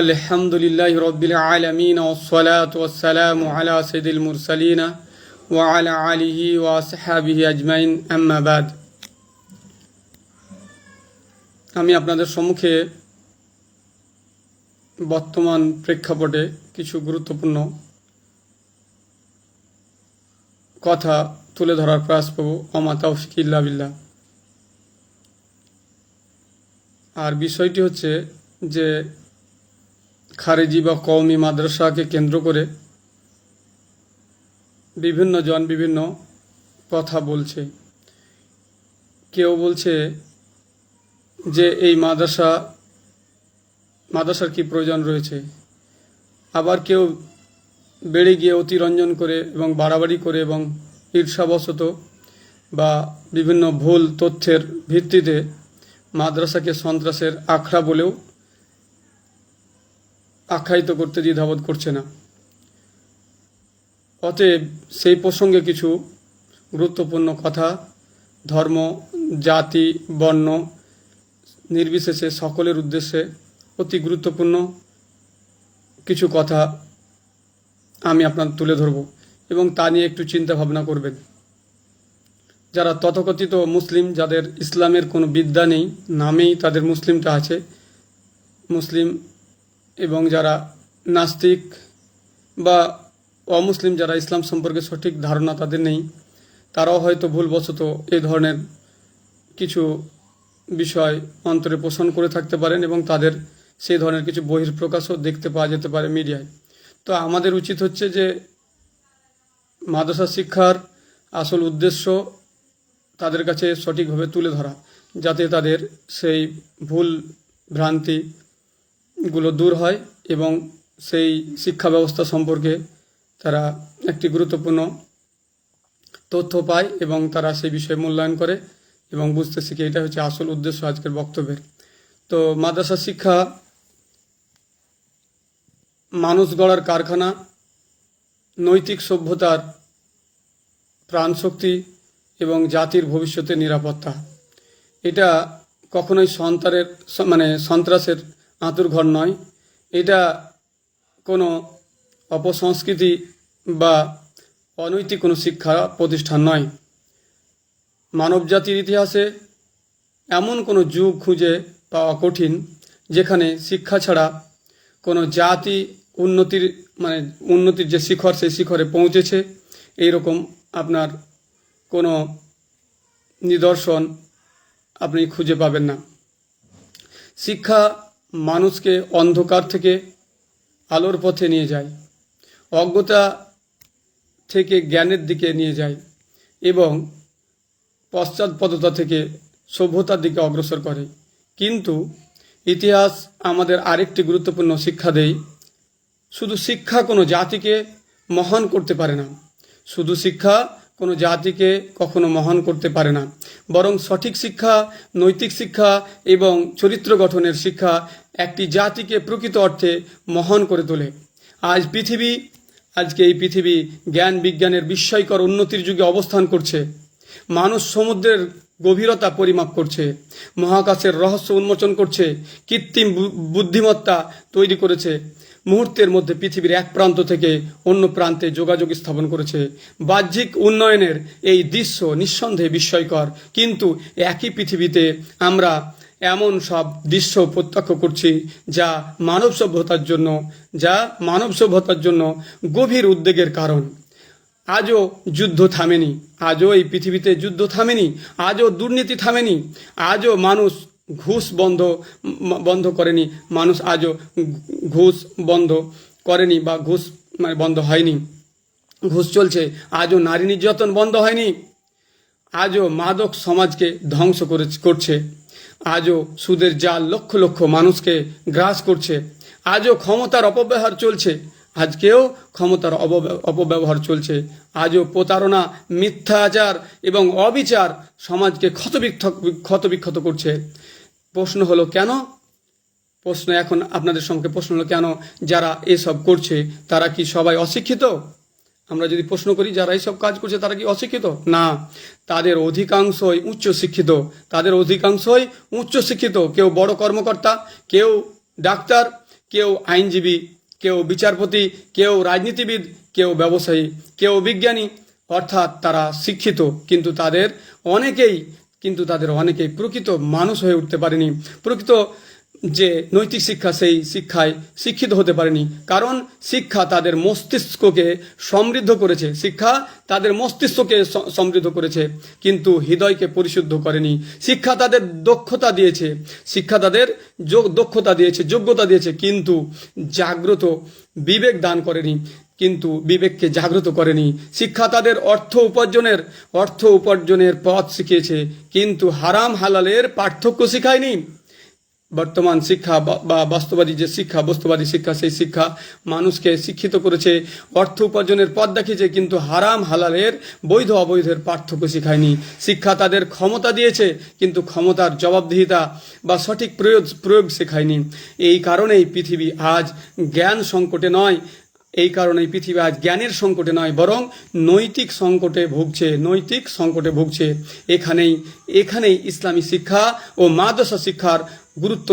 আলহামদুলিল্লাহি রাব্বিল আলামিন ওয়াসসালাতু ওয়াসসালামু আলা সাইয়্যিদিল মুরসালিন ওয়া আলা আলিহি ওয়া আসহাবিহি আজমাইন আম্মা বাদ। আমি আপনাদের সম্মুখে বর্তমান প্রেক্ষাপটে কিছু গুরুত্বপূর্ণ কথা তুলে ধরার প্রয়াস করব। ওমা তাওফিক ইল্লা বিল্লাহ। আর বিষয়টি হচ্ছে যে খারেজি বা কওমি মাদ্রাসাকে কেন্দ্র করে বিভিন্ন জন বিভিন্ন কথা বলছে। কেউ বলছে যে এই মাদ্রাসার কি প্রয়োজন রয়েছে, আবার কেউ বেড়ে গিয়ে অতিরঞ্জন করে এবং বাড়াবাড়ি করে এবং ঈর্ষাবশত বা বিভিন্ন ভুল তথ্যের ভিত্তিতে মাদ্রাসাকে সন্ত্রাসের আখড়া বলেও আখ্যায়িত করতে দ্বিধাবোধ করছে না। অতএব সেই প্রসঙ্গে কিছু গুরুত্বপূর্ণ কথা ধর্ম, জাতি, বর্ণ নির্বিশেষে সকলের উদ্দেশ্যে অতি গুরুত্বপূর্ণ কিছু কথা আমি আপনার তুলে ধরব এবং তা নিয়ে একটু চিন্তা ভাবনা করবেন। যারা তথাকথিত মুসলিম, যাদের ইসলামের কোনো বিদ্যা নেই, নামেই তাদের মুসলিমটা আছে মুসলিম, এবং যারা নাস্তিক বা অমুসলিম, যারা ইসলাম সম্পর্কে সঠিক ধারণা তাদের নেই, তারাও হয়তো ভুলবশত এই ধরনের কিছু বিষয় অন্তরে পোষণ করে থাকতে পারেন এবং তাদের সেই ধরনের কিছু বহিঃপ্রকাশও দেখতে পাওয়া যেতে পারে মিডিয়ায়। তো আমাদের উচিত হচ্ছে যে মাদ্রাসা শিক্ষার আসল উদ্দেশ্য তাদের কাছে সঠিকভাবে তুলে ধরা, যাতে তাদের সেই ভুল ভ্রান্তিগুলো দূর হয় এবং সেই শিক্ষা ব্যবস্থা সম্পর্কে তারা একটি গুরুত্বপূর্ণ তথ্য পায় এবং তারা সেই বিষয়ে মূল্যায়ন করে এবং বুঝতে শিখে। এটা হচ্ছে আসল উদ্দেশ্য আজকের বক্তব্যের। তো মাদ্রাসা শিক্ষা মানুষ গড়ার কারখানা, নৈতিক সভ্যতার প্রাণশক্তি এবং জাতির ভবিষ্যতের নিরাপত্তা। এটা কখনোই সন্ত্রাসের আঁতুড়ঘর নয়। এটা কোনো অপসংস্কৃতি বা অনৈতিক কোনো শিক্ষা প্রতিষ্ঠান নয়। মানবজাতির ইতিহাসে এমন কোনো যুগ খুঁজে পাওয়া কঠিন যেখানে শিক্ষা ছাড়া কোনো জাতি উন্নতির যে শিখর, সেই শিখরে পৌঁছেছে এইরকম আপনার কোনো নিদর্শন আপনি খুঁজে পাবেন না। শিক্ষা মানুষকে অন্ধকার থেকে আলোর পথে নিয়ে যায়, অজ্ঞতা থেকে জ্ঞানের দিকে নিয়ে যায় এবং পশ্চাৎপদতা থেকে সভ্যতার দিকে অগ্রসর করে। কিন্তু ইতিহাস আমাদের আরেকটি গুরুত্বপূর্ণ শিক্ষা দেয়, শুধু শিক্ষা কোনো জাতিকে মহান করতে পারে না। শুধু শিক্ষা কোনো জাতিকে কখনো মহান করতে পারে না, বরং সঠিক শিক্ষা, নৈতিক শিক্ষা এবং চরিত্র গঠনের শিক্ষা একটি জাতিকে প্রকৃত অর্থে মহান করে তোলে। আজকে এই পৃথিবী জ্ঞান বিজ্ঞানের বিস্ময়কর উন্নতির যুগে অবস্থান করছে। মানুষ সমুদ্রের গভীরতা পরিমাপ করছে, মহাকাশের রহস্য উন্মোচন করছে, কৃত্রিম বুদ্ধিমত্তা তৈরি করেছে, মুহূর্তের মধ্যে পৃথিবীর এক প্রান্ত থেকে অন্য প্রান্তে যোগাযোগ স্থাপন করেছে। বাহ্যিক উন্নয়নের এই দৃশ্য নিঃসন্দেহে বিস্ময়কর, কিন্তু একই পৃথিবীতে আমরা এমন সব দৃশ্য প্রত্যক্ষ করছি যা মানব সভ্যতার জন্য গভীর উদ্বেগের কারণ। আজও যুদ্ধ থামেনি, আজও এই পৃথিবীতে যুদ্ধ থামেনি, আজও দুর্নীতি থামেনি, আজও মানুষ ঘুষ বন্ধ করেনি, মানুষ আজও ঘুষ বন্ধ করেনি বা ঘুষ বন্ধ হয়নি, ঘুষ চলছে। আজও নারী নির্যাতন বন্ধ হয়নি, আজও মাদক সমাজকে ধ্বংস করছে, আজও সুদের জাল লক্ষ লক্ষ মানুষকে গ্রাস করছে, আজও ক্ষমতার অপব্যবহার চলছে, আজকেও ক্ষমতার অপব্যবহার চলছে, আজও প্রতারণা, মিথ্যাচার এবং অবিচার সমাজকে ক্ষতবিক্ষত করছে। প্রশ্ন হলো কেন? এখন আপনাদের সঙ্গে প্রশ্ন হলো কেন যারা এসব করছে তারা কি সবাই অশিক্ষিত? আমরা যদি প্রশ্ন করি যারা এইসব কাজ করছে তারা কি অশিক্ষিত? না, তাদের অধিকাংশই উচ্চশিক্ষিত। কেউ বড় কর্মকর্তা, কেউ ডাক্তার, কেউ আইনজীবী, কেউ বিচারপতি, কেউ রাজনীতিবিদ, কেউ ব্যবসায়ী, কেউ বিজ্ঞানী, অর্থাৎ তারা শিক্ষিত, কিন্তু তাদের অনেকেই প্রকৃত মানুষ হয়ে উঠতে পারেনি। প্রকৃত যে নৈতিক শিক্ষা, সেই শিক্ষায় শিক্ষিত হতে পারেনি। কারণ শিক্ষা তাদের মস্তিষ্ককে সমৃদ্ধ করেছে, শিক্ষা তাদের মস্তিষ্ককে সমৃদ্ধ করেছে, কিন্তু হৃদয়কে পরিশুদ্ধ করেনি। শিক্ষা তাদের দক্ষতা দিয়েছে, যোগ্যতা দিয়েছে, কিন্তু জাগ্রত বিবেক দান করেনি, কিন্তু বিবেককে জাগ্রত করেনি। শিক্ষা তাদের অর্থ উপার্জনের পথ শিখিয়েছে, কিন্তু হারাম হালালের পার্থক্য শিখায়নি। বর্তমান শিক্ষা বা বস্তুবাদী শিক্ষা, সেই শিক্ষা মানুষকে শিক্ষিত করেছে, অর্থ উপার্জনের পথ দেখিয়েছে, কিন্তু হারাম হালালের বৈধ অবৈধের পার্থক্য শিখায়নি। শিক্ষা তাদের ক্ষমতা দিয়েছে, কিন্তু ক্ষমতার জবাবদিহিতা বা সঠিক প্রয়োগ শেখায়নি। এই কারণেই পৃথিবী আজ জ্ঞানের সংকটে নয়, বরং নৈতিক সংকটে ভুগছে। এখানেই ইসলামী শিক্ষা ও মাদ্রাসা শিক্ষার গুরুত্ব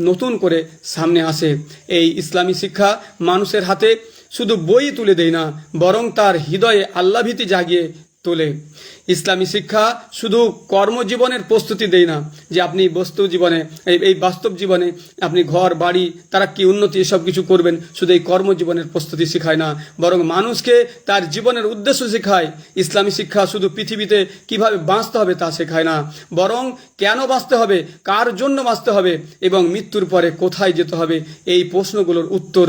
নতুন করে সামনে আসে। এই ইসলামী শিক্ষা মানুষের হাতে শুধু বই তুলে দেয় না, বরং তার হৃদয়ে আল্লাহভীতি জাগিয়ে তোলে। ইসলামী শিক্ষা শুধু কর্মজীবনের প্রস্তুতি দেয় না, যে আপনি এই বাস্তব জীবনে আপনি ঘর বাড়ি তারা কি উন্নতি এসব কিছু করবেন, শুধু এই কর্মজীবনের প্রস্তুতি শেখায় না, বরং মানুষকে তার জীবনের উদ্দেশ্য শেখায়। ইসলামী শিক্ষা শুধু পৃথিবীতে কিভাবে বাঁচতে হবে তা শেখায় না, বরং কেন বাঁচতে হবে, কার জন্য বাঁচতে হবে এবং মৃত্যুর পরে কোথায় যেতে হবে, এই প্রশ্নগুলোর উত্তর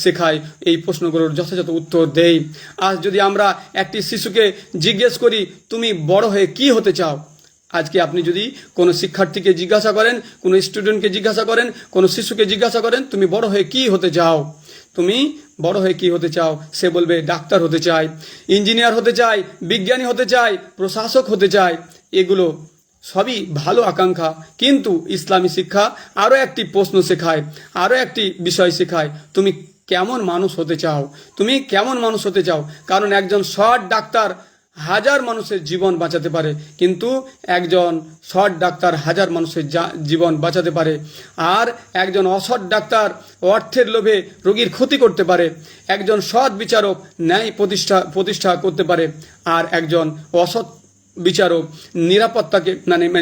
শেখায়, এই প্রশ্নগুলোর যথাযথ উত্তর দেয়। আজ যদি আমরা একটি শিশুকে জিজ্ঞেস করি, তুমি বড় হয়ে কি হতে চাও? আজকে আপনি যদি কোনো শিক্ষার্থীকে জিজ্ঞাসা করেন, কোনো স্টুডেন্টকে জিজ্ঞাসা করেন, কোনো শিশুকে জিজ্ঞাসা করেন, তুমি বড় হয়ে কি হতে চাও, সে বলবে ডাক্তার হতে চাই, ইঞ্জিনিয়ার হতে চাই, বিজ্ঞানী হতে চাই, প্রশাসক হতে চাই। এগুলো সবই ভালো আকাঙ্ক্ষা, কিন্তু ইসলামী শিক্ষা আরও একটি প্রশ্ন শেখায়, আরও একটি বিষয় শেখায়, তুমি কেমন মানুষ হতে চাও। কারণ একজন সৎ ডাক্তার হাজার মানুষের জীবন বাঁচাতে পারে, কিন্তু একজন সৎ ডাক্তার হাজার মানুষের জীবন বাঁচাতে পারে। আর একজন অসৎ ডাক্তার অর্থের লোভে রোগীর ক্ষতি করতে পারে। একজন সৎ বিচারক ন্যায় প্রতিষ্ঠা করতে পারে, আর একজন অসৎ বিচারক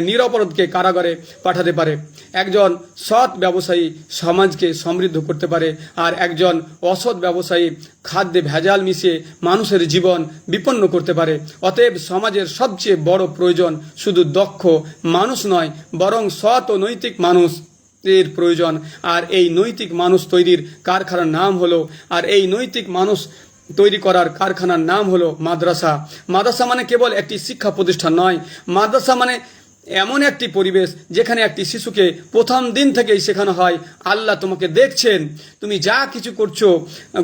নিরাপরাধকে কারাগারে পাঠাতে পারে। একজন সৎ ব্যবসায়ী সমাজকে সমৃদ্ধ করতে পারে, আর একজন অসৎ ব্যবসায়ী খাদ্যে ভেজাল মিশিয়ে মানুষের জীবন বিপন্ন করতে পারে। অতএব সমাজের সবচেয়ে বড় প্রয়োজন শুধু দক্ষ মানুষ নয়, বরং সৎ ও নৈতিক মানুষ এর প্রয়োজন। আর এই নৈতিক মানুষ তৈরির কারখানার নাম হলো মাদ্রাসা। মাদ্রাসা মানে কেবল একটি শিক্ষা প্রতিষ্ঠান নয়, মাদ্রাসা মানে এমন একটি পরিবেশ যেখানে একটি শিশুকে প্রথম দিন থেকেই শেখানো হয়, আল্লাহ তোমাকে দেখছেন, তুমি যা কিছু করছো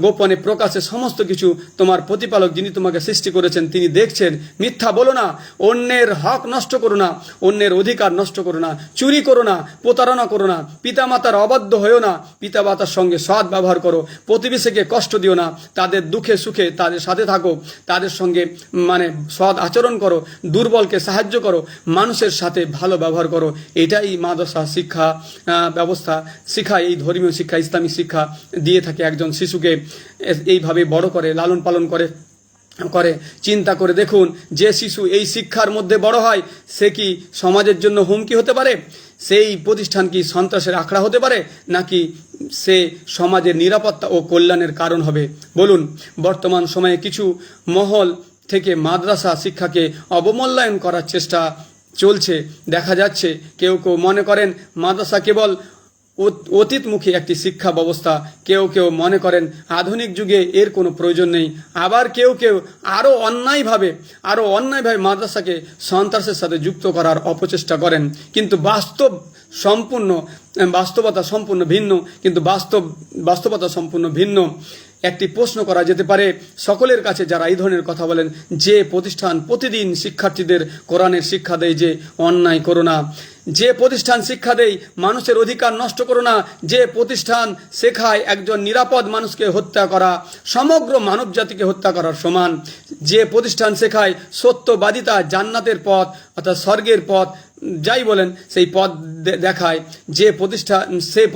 গোপনে প্রকাশে সমস্ত কিছু তোমার প্রতিপালক যিনি তোমাকে সৃষ্টি করেছেন তিনি দেখছেন। মিথ্যা বলো না, অন্যের হক নষ্ট করো না, অন্যের অধিকার নষ্ট করো না, চুরি করো না, প্রতারণা করো না, পিতামাতার অবাধ্য হয়েও না, পিতামাতার সঙ্গে সৎ ব্যবহার করো, প্রতিবেশীকে কষ্ট দিও না, তাদের দুঃখে সুখে তাদের সাথে থাকো, তাদের সঙ্গে সৎ আচরণ করো, দুর্বলকে সাহায্য করো, মানুষের সাথে ভালো ব্যবহার করো। এটাই মাদ্রাসা শিক্ষা ব্যবস্থা শিখায়। এই ধর্মীয় শিক্ষা, ইসলামী শিক্ষা দিয়ে থাকে একজন শিশুকে, এইভাবে বড় করে লালন পালন করে। চিন্তা করে দেখুন, যে শিশু এই শিক্ষার মধ্যে বড় হয় সে কি সমাজের জন্য হুমকি হতে পারে? সেই প্রতিষ্ঠান কি সন্ত্রাসের আখড়া হতে পারে, নাকি সে সমাজের নিরাপত্তা ও কল্যাণের কারণ হবে? বলুন, বর্তমান সময়ে কিছু মহল থেকে মাদ্রাসা শিক্ষাকে অবমূল্যায়ন করার চেষ্টা চলছে দেখা যাচ্ছে। কেউ মনে করেন মাদ্রাসা কেবল অতীতমুখী একটি শিক্ষা ব্যবস্থা, কেউ মনে করেন আধুনিক যুগে এর কোনো প্রয়োজন নেই, আবার কেউ আরও অন্যায়ভাবে মাদ্রাসাকে সন্ত্রাসের সাথে যুক্ত করার অপচেষ্টা করেন। কিন্তু বাস্তবতা সম্পূর্ণ ভিন্ন। একটি প্রশ্ন করা যেতে পারে সকলের কাছে যারা এই ধরনের কথা বলেন, যে প্রতিষ্ঠান প্রতিদিন শিক্ষার্থীদের কোরআনের শিক্ষা দেয় যে অন্যায় করো না, যে প্রতিষ্ঠান শিক্ষা দেয় মানুষের অধিকার নষ্ট করো না, যে প্রতিষ্ঠান শেখায় একজন নিরাপদ মানুষকে হত্যা করা সমগ্র মানব জাতিকে হত্যা করার সমান, যে প্রতিষ্ঠান শেখায় সত্যবাদিতা জান্নাতের পথ অর্থাৎ স্বর্গের পথ যাই বলেন সেই পথ দেখায় যে সেই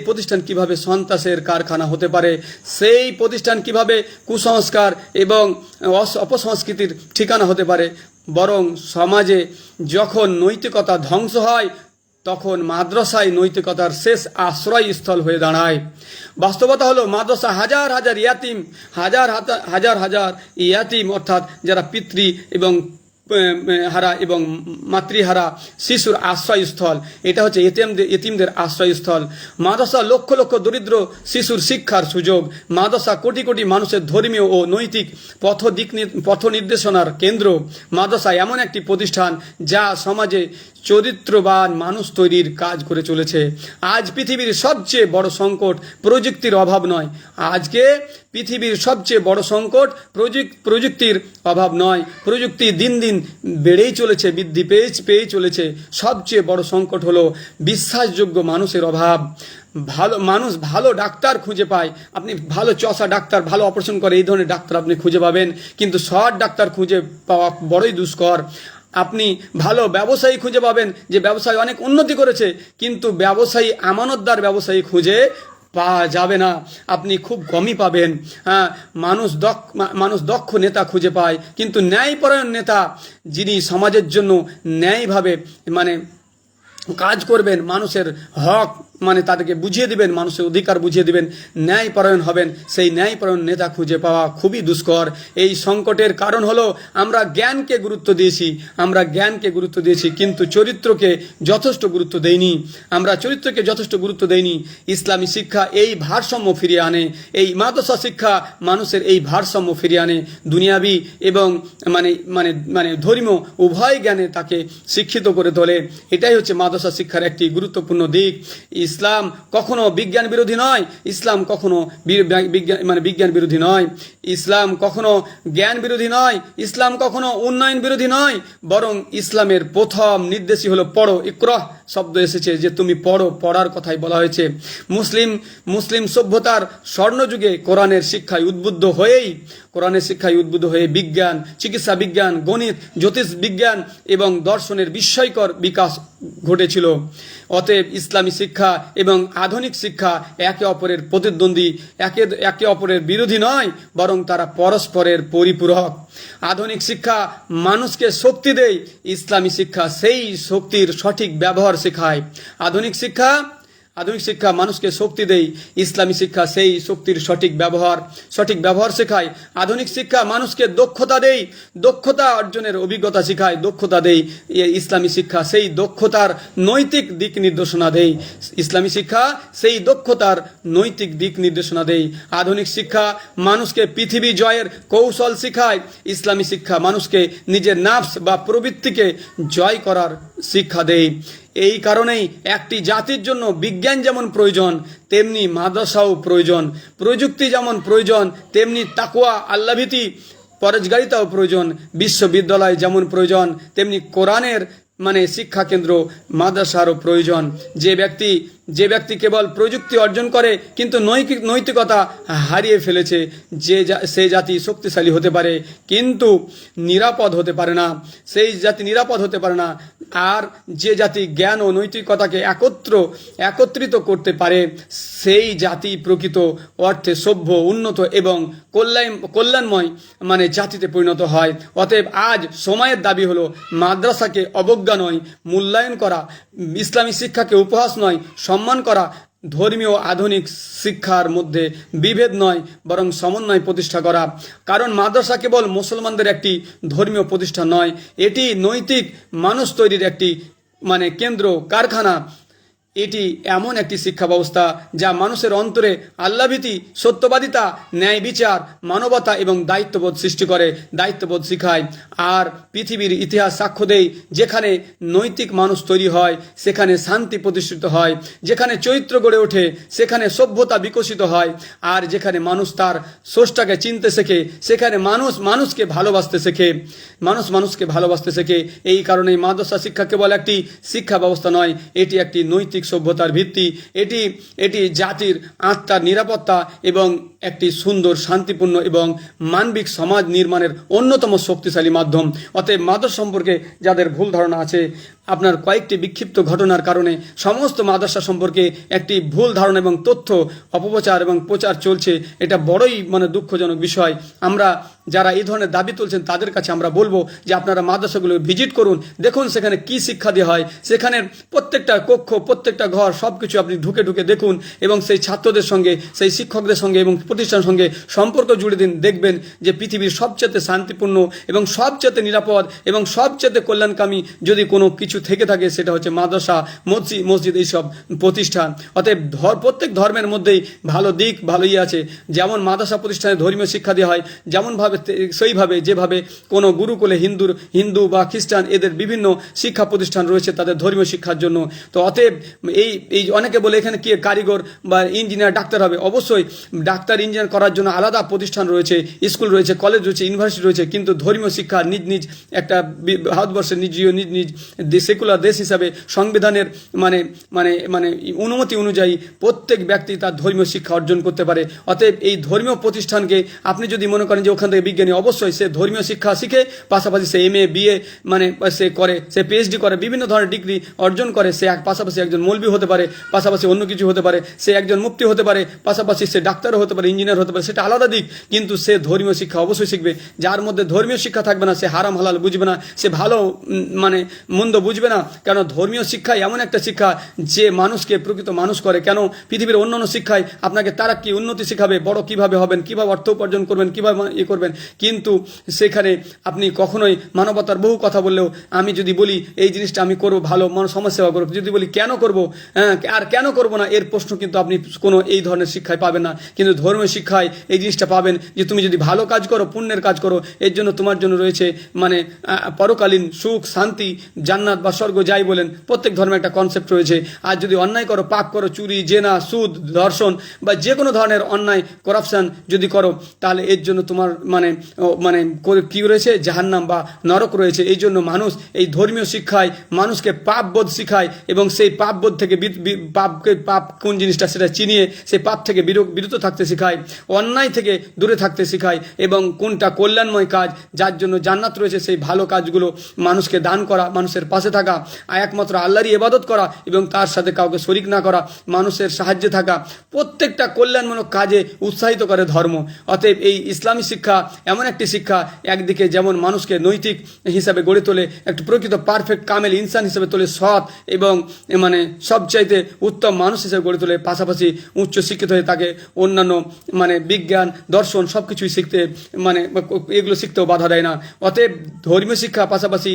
প্রতিষ্ঠান কিভাবে সন্ত্রাসের কারখানা হতে পারে, সেই প্রতিষ্ঠান কিভাবে কুসংস্কার এবং অপসংস্কৃতির ঠিকানা হতে পারে। বরং সমাজে যখন নৈতিকতা ধ্বংস হয় তখন মাদ্রাসায় নৈতিকতার শেষ আশ্রয়স্থল হয়ে দাঁড়ায়। বাস্তবতা হলো মাদ্রাসা হাজার হাজার ইয়াতিম অর্থাৎ যারা পিতৃ এবং হারা এবং মাতৃহারা শিশুর আশ্রয়স্থল। এটা হচ্ছে এতিমদের আশ্রয়স্থল। মাদ্রাসা লক্ষ লক্ষ দরিদ্র শিশুর শিক্ষার সুযোগ। মাদ্রাসা কোটি কোটি মানুষের ধর্মীয় ও নৈতিক পথ নির্দেশনার কেন্দ্র। মাদ্রাসা এমন একটি প্রতিষ্ঠান যা সমাজে চরিত্রবান মানুষ তৈরির কাজ করে চলেছে। আজ পৃথিবীর সবচেয়ে বড় সংকট প্রযুক্তির অভাব নয়। আজকে পৃথিবীর সবচেয়ে বড় সংকট প্রযুক্তির অভাব নয়। প্রযুক্তি দিন দিন বেড়েই চলেছে, বৃদ্ধি পেয়েই চলেছে। সবচেয়ে বড় সংকট হলো বিশ্বাসযোগ্য মানুষের অভাব। ভালো ডাক্তার খুঁজে পায়, আপনি ভালো চষা ডাক্তার, ভালো অপারেশন করে এই ধরনের ডাক্তার আপনি খুঁজে পাবেন, কিন্তু সৎ ডাক্তার খুঁজে পাওয়া বড়ই দুষ্কর। আপনি ভালো ব্যবসায়ী খুঁজে পাবেন যে ব্যবসায় অনেক উন্নতি করেছে, কিন্তু আমানতদার ব্যবসায়ী খুঁজে পাওয়া যাবে না, আপনি খুব কমই পাবেন। হ্যাঁ, মানুষ দক্ষ নেতা খুঁজে পায়, কিন্তু ন্যায়পরায়ণ নেতা যিনি সমাজের জন্য ন্যায়ভাবে কাজ করবেন, মানুষের হক তাদেরকে বুঝিয়ে দিবেন, মানুষের অধিকার বুঝিয়ে দিবেন, ন্যায়পরায়ণ হবেন, সেই ন্যায়পরায়ণ নেতা খুঁজে পাওয়া খুবই দুষ্কর। এই সংকটের কারণ হলো আমরা জ্ঞানকে গুরুত্ব দিয়েছি কিন্তু চরিত্রকে যথেষ্ট গুরুত্ব দেইনি। ইসলামী শিক্ষা এই ভারসাম্য ফিরিয়ে আনে, এই মাদ্রাসা শিক্ষা মানুষের এই ভারসাম্য ফিরিয়ে আনে। দুনিয়াবি এবং ধর্মীয় উভয় জ্ঞানে তাকে শিক্ষিত করে তোলে। এটাই হচ্ছে মাদ্রাসা শিক্ষার একটি গুরুত্বপূর্ণ দিক। ইসলাম কখনো বিজ্ঞান বিরোধী নয়, ইসলাম কখনো বিজ্ঞান বিরোধী নয়, ইসলাম কখনো জ্ঞান বিরোধী নয়, ইসলাম কখনো উন্নয়ন বিরোধী নয়, বরং ইসলামের প্রথম নির্দেশই হলো পড়ো। ইকরাহ শব্দ এসেছে যে তুমি পড়ো, পড়ার কথাই বলা হয়েছে। মুসলিম সভ্যতার স্বর্ণযুগে কোরআনের শিক্ষায় উদ্বুদ্ধ হয়ে বিজ্ঞান, চিকিৎসা বিজ্ঞান, গণিত, জ্যোতিষ বিজ্ঞান এবং দর্শনের বিস্ময়কর বিকাশ ঘটেছিল। অতএব ইসলামী শিক্ষা এবং আধুনিক শিক্ষা একে অপরের প্রতিদ্বন্দ্বী, একে অপরের বিরোধী নয়, বরং তারা পরস্পরের পরিপূরক। আধুনিক শিক্ষা মানুষকে শক্তি দেয়, ইসলামী শিক্ষা সেই শক্তির সঠিক ব্যবহার শেখায়। আধুনিক শিক্ষা মানুষকে শক্তি দেয়, ইসলামী শিক্ষা সেই শক্তির সঠিক ব্যবহার শেখায়। আধুনিক শিক্ষা মানুষকে দক্ষতা অর্জনের অভিজ্ঞতা শেখায়, দক্ষতা দেয়। ইসলামী শিক্ষা সেই দক্ষতার নৈতিক দিক নির্দেশনা দেয়। ইসলামী শিক্ষা সেই দক্ষতার নৈতিক দিক নির্দেশনা দেয়। আধুনিক শিক্ষা মানুষকে পৃথিবী জয়ের কৌশল শেখায়, ইসলামী শিক্ষা মানুষকে নিজের নাফস বা প্রবৃত্তিকে জয় করার শিক্ষা দেয়। এই কারণেই একটি জাতির জন্য বিজ্ঞান যেমন প্রয়োজন, তেমনি মাদ্রাসাও প্রয়োজন। প্রযুক্তি যেমন প্রয়োজন, তেমনি তাকওয়া, আল্লাহভীতি, পরহেজগারিতাও প্রয়োজন। বিশ্ববিদ্যালয় যেমন প্রয়োজন, তেমনি কোরআনের শিক্ষা কেন্দ্র, মাদ্রাসারও প্রয়োজন। যে ব্যক্তি কেবল প্রযুক্তি অর্জন করে কিন্তু নৈতিকতা হারিয়ে ফেলেছে, সে জাতি শক্তিশালী হতে পারে কিন্তু নিরাপদ হতে পারে না। আর যে জাতি জ্ঞান ও নৈতিকতাকে একত্রিত করতে পারে, সেই জাতি প্রকৃত অর্থে সভ্য, উন্নত এবং কল্যাণময় জাতিতে পরিণত হয়। অতএব আজ সময়ের দাবি হলো মাদ্রাসাকে অবজ্ঞা নয়, মূল্যায়ন করা, ইসলামী শিক্ষাকে উপহাস নয়, সম্মান করা, ধর্মীয় আধুনিক শিক্ষার মধ্যে বিভেদ নয় বরং সমন্বয় প্রতিষ্ঠা করা। কারণ মাদ্রাসা কেবল মুসলমানদের একটি ধর্মীয় প্রতিষ্ঠান নয়, এটি নৈতিক মানুষ তৈরির একটি কেন্দ্র, কারখানা। এটি এমন একটি শিক্ষা ব্যবস্থা যা মানুষের অন্তরে আল্লাহভীতি, সত্যবাদিতা, ন্যায় বিচার, মানবতা এবং দায়িত্ববোধ সৃষ্টি করে, দায়িত্ববোধ শিখায়। আর পৃথিবীর ইতিহাস সাক্ষ্য দেয়, যেখানে নৈতিক মানুষ তৈরি হয় সেখানে শান্তি প্রতিষ্ঠিত হয়, যেখানে চরিত্র গড়ে ওঠে সেখানে সভ্যতা বিকশিত হয়, আর যেখানে মানুষ তার স্রষ্টাকে চিনতে শেখে সেখানে মানুষকে ভালোবাসতে শেখে। এই কারণেই মাদ্রাসা শিক্ষা কেবল একটি শিক্ষা ব্যবস্থা নয়, এটি একটি নৈতিক নৈতিক সভ্যতার ভিত্তি, এটি এটি জাতির আত্মার নিরাপত্তা এবং একটি সুন্দর, শান্তিপূর্ণ এবং মানবিক সমাজ নির্মাণের অন্যতম শক্তিশালী মাধ্যম। অতএব মাদ্রাসা সম্পর্কে যাদের ভুল ধারণা আছে, আপনার কয়েকটি বিক্ষিপ্ত ঘটনার কারণে সমস্ত মাদ্রাসা সম্পর্কে একটি ভুল ধারণা এবং তথ্য অপপ্রচার এবং প্রচার চলছে। এটা বড়ই দুঃখজনক বিষয়। আমরা যারা এই ধরনের দাবি তুলছেন তাদের কাছে আমরা বলবো যে আপনারা মাদ্রাসাগুলো ভিজিট করুন, দেখুন সেখানে কি শিক্ষা দেওয়া হয়, সেখানের প্রত্যেকটা কক্ষ, প্রত্যেকটা ঘর, সব কিছু আপনি ঢুকে ঢুকে দেখুন এবং সেই ছাত্রদের সঙ্গে, সেই শিক্ষকদের সঙ্গে এবং প্রতিষ্ঠানের সঙ্গে সম্পর্ক জুড়ে দিন। দেখবেন যে পৃথিবীর সবচেয়ে শান্তিপূর্ণ এবং সবচেয়ে নিরাপদ এবং সবচেয়ে কল্যাণকামী যদি কোনো কিছু থেকে থাকে সেটা হচ্ছে মাদ্রাসা, মসজিদ, এইসব প্রতিষ্ঠান। অতএব প্রত্যেক ধর্মের মধ্যেই ভালো দিক, ভালোই আছে। যেমন মাদ্রাসা প্রতিষ্ঠানে ধর্মীয় শিক্ষা দেওয়া হয়, যেমনভাবে সেইভাবে যেভাবে কোনো গুরুকুলে হিন্দু বা খ্রিস্টান এদের বিভিন্ন শিক্ষা প্রতিষ্ঠান রয়েছে তাদের ধর্মীয় শিক্ষার জন্য। তো অতএব এই অনেকে বলে এখানে কি কারিগর বা ইঞ্জিনিয়ার, ডাক্তার হবে। অবশ্যই ডাক্তার, ইঞ্জিনিয়ার করার জন্য আলাদা প্রতিষ্ঠান রয়েছে, স্কুল রয়েছে, কলেজ রয়েছে, ইউনিভার্সিটি রয়েছে, কিন্তু ধর্মীয় শিক্ষা নিজ নিজ একটা ভারতবর্ষের নিজ নিজ সেকুলার দেশ হিসাবে সংবিধানের অনুমতি অনুযায়ী প্রত্যেক ব্যক্তি তার ধর্মীয় শিক্ষা অর্জন করতে পারে। অতএব এই ধর্মীয় প্রতিষ্ঠানকে আপনি যদি মনে করেন যে ওখান থেকে বিজ্ঞানী, অবশ্যই সে ধর্মীয় শিক্ষা শিখে পাশাপাশি সে MA BA সে করে, সে PhD করে, বিভিন্ন ধরনের ডিগ্রি অর্জন করে, সে পাশাপাশি একজন মৌলবি হতে পারে, পাশাপাশি অন্য কিছু হতে পারে, সে একজন মুফতি হতে পারে, পাশাপাশি সে ডাক্তারও হতে পারে, ইঞ্জিনিয়ার হতে পারে, সেটা আলাদা দিক। কিন্তু সে ধর্মীয় শিক্ষা অবশ্যই শিখবে। যার মধ্যে ধর্মীয় শিক্ষা থাকবে না সে হারাম হালাল বুঝবে না, সে ভালো মন্দ বুঝবে না। কেন ধর্মীয় শিক্ষা এমন একটা শিক্ষা যে মানুষকে প্রকৃত মানুষ করে। কেন পৃথিবীর অন্যান্য শিক্ষায় আপনাকে তারা কি উন্নতি শিখাবে, বড় কিভাবে হবেন, কিভাবে অর্থ উপার্জন করবেন, কিভাবে করবেন, কিন্তু সেখানে আপনি কখনোই মানবতার বহু কথা বললেও আমি যদি বলি এই জিনিসটা আমি করবো, ভালো সমাজ সেবা করবো, যদি বলি কেন করব, আর কেন করব না, এর প্রশ্ন কিন্তু আপনি কোনো এই ধরনের শিক্ষায় পাবেন না। কিন্তু ধর্মীয় শিক্ষায় এই জিনিসটা পাবেন যে তুমি যদি ভালো কাজ করো, পুণ্যের কাজ করো, এর জন্য তোমার জন্য রয়েছে পরকালীন সুখ, শান্তি, জান্নাত বা স্বর্গ, যাই বলেন, প্রত্যেক ধর্মে একটা কনসেপ্ট রয়েছে। আর যদি অন্যায় করো, পাপ করো, চুরি, জেনা, সুদ, ধর্ষণ বা যে কোনো ধরনের অন্যায়, করাপশন যদি করো, তাহলে এর জন্য তোমার কি রয়েছে, জাহান্নাম বা নরক রয়েছে। এই জন্য মানুষ এই ধর্মীয় শিক্ষায় মানুষকে পাপবোধ শিখায় এবং সেই পাপবোধ থেকে পাপ কোন জিনিসটা সেটা চিনিয়ে সেই পাপ থেকে বিরত থাকতে শেখায়, অন্যায় থেকে দূরে থাকতে শেখায় এবং কোনটা কল্যাণময় কাজ যার জন্য জান্নাত রয়েছে সেই ভালো কাজগুলো মানুষকে দান করা, মানুষের পাশে থাকা, একমাত্র আল্লাহরই ইবাদত করা এবং তার সাথে কাউকে শরিক না করা, মানুষের সাহায্যে থাকা, প্রত্যেকটা কল্যাণমূলক কাজে উৎসাহিত করে ধর্ম। অতএব এই ইসলামী শিক্ষা এমন একটি শিক্ষা একদিকে যেমন মানুষকে নৈতিক হিসাবে গড়ে তোলে, একটি প্রকৃত পারফেক্ট কামেল ইনসান হিসেবে তোলে, সৎ এবং সবচাইতে উত্তম মানুষ হিসেবে গড়ে তোলে, পাশাপাশি উচ্চ শিক্ষিত হয়ে তাকে অন্যান্য বিজ্ঞান, দর্শন সব কিছুই শিখতে এগুলো শিখতেও বাধা দেয় না। অতএব ধর্মীয় শিক্ষা পাশাপাশি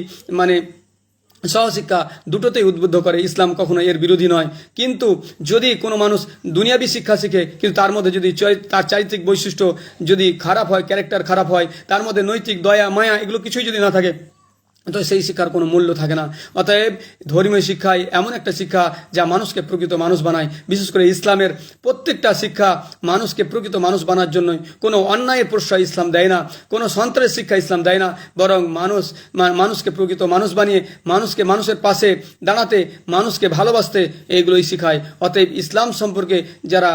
সহশিক্ষা দুটোতেই উদ্বুদ্ধ করে। ইসলাম কখনো এর বিরোধী নয়। কিন্তু যদি কোনো মানুষ দুনিয়াবী শিক্ষা শিখে কিন্তু তার মধ্যে যদি তার চারিত্রিক বৈশিষ্ট্য যদি খারাপ হয়, ক্যারেক্টার খারাপ হয়, তার মধ্যে নৈতিক দয়া, মায়া এগুলো কিছুই যদি না থাকে, তো সেই শিক্ষার কোনো মূল্য থাকে না। অতএব ধর্মীয় শিক্ষায় এমন একটা শিক্ষা যা মানুষকে প্রকৃত মানুষ বানায়। বিশেষ করে ইসলামের প্রত্যেকটা শিক্ষা মানুষকে প্রকৃত মানুষ বানার জন্য। কোনো অন্যায়ের প্রশ্রয় ইসলাম দেয় না, কোনো সন্ত্রাসের শিক্ষা ইসলাম দেয় না, বরং মানুষকে প্রকৃত মানুষ বানিয়ে মানুষের পাশে দাঁড়াতে, মানুষকে ভালোবাসতে এইগুলোই শিখায়। অতএব ইসলাম সম্পর্কে যারা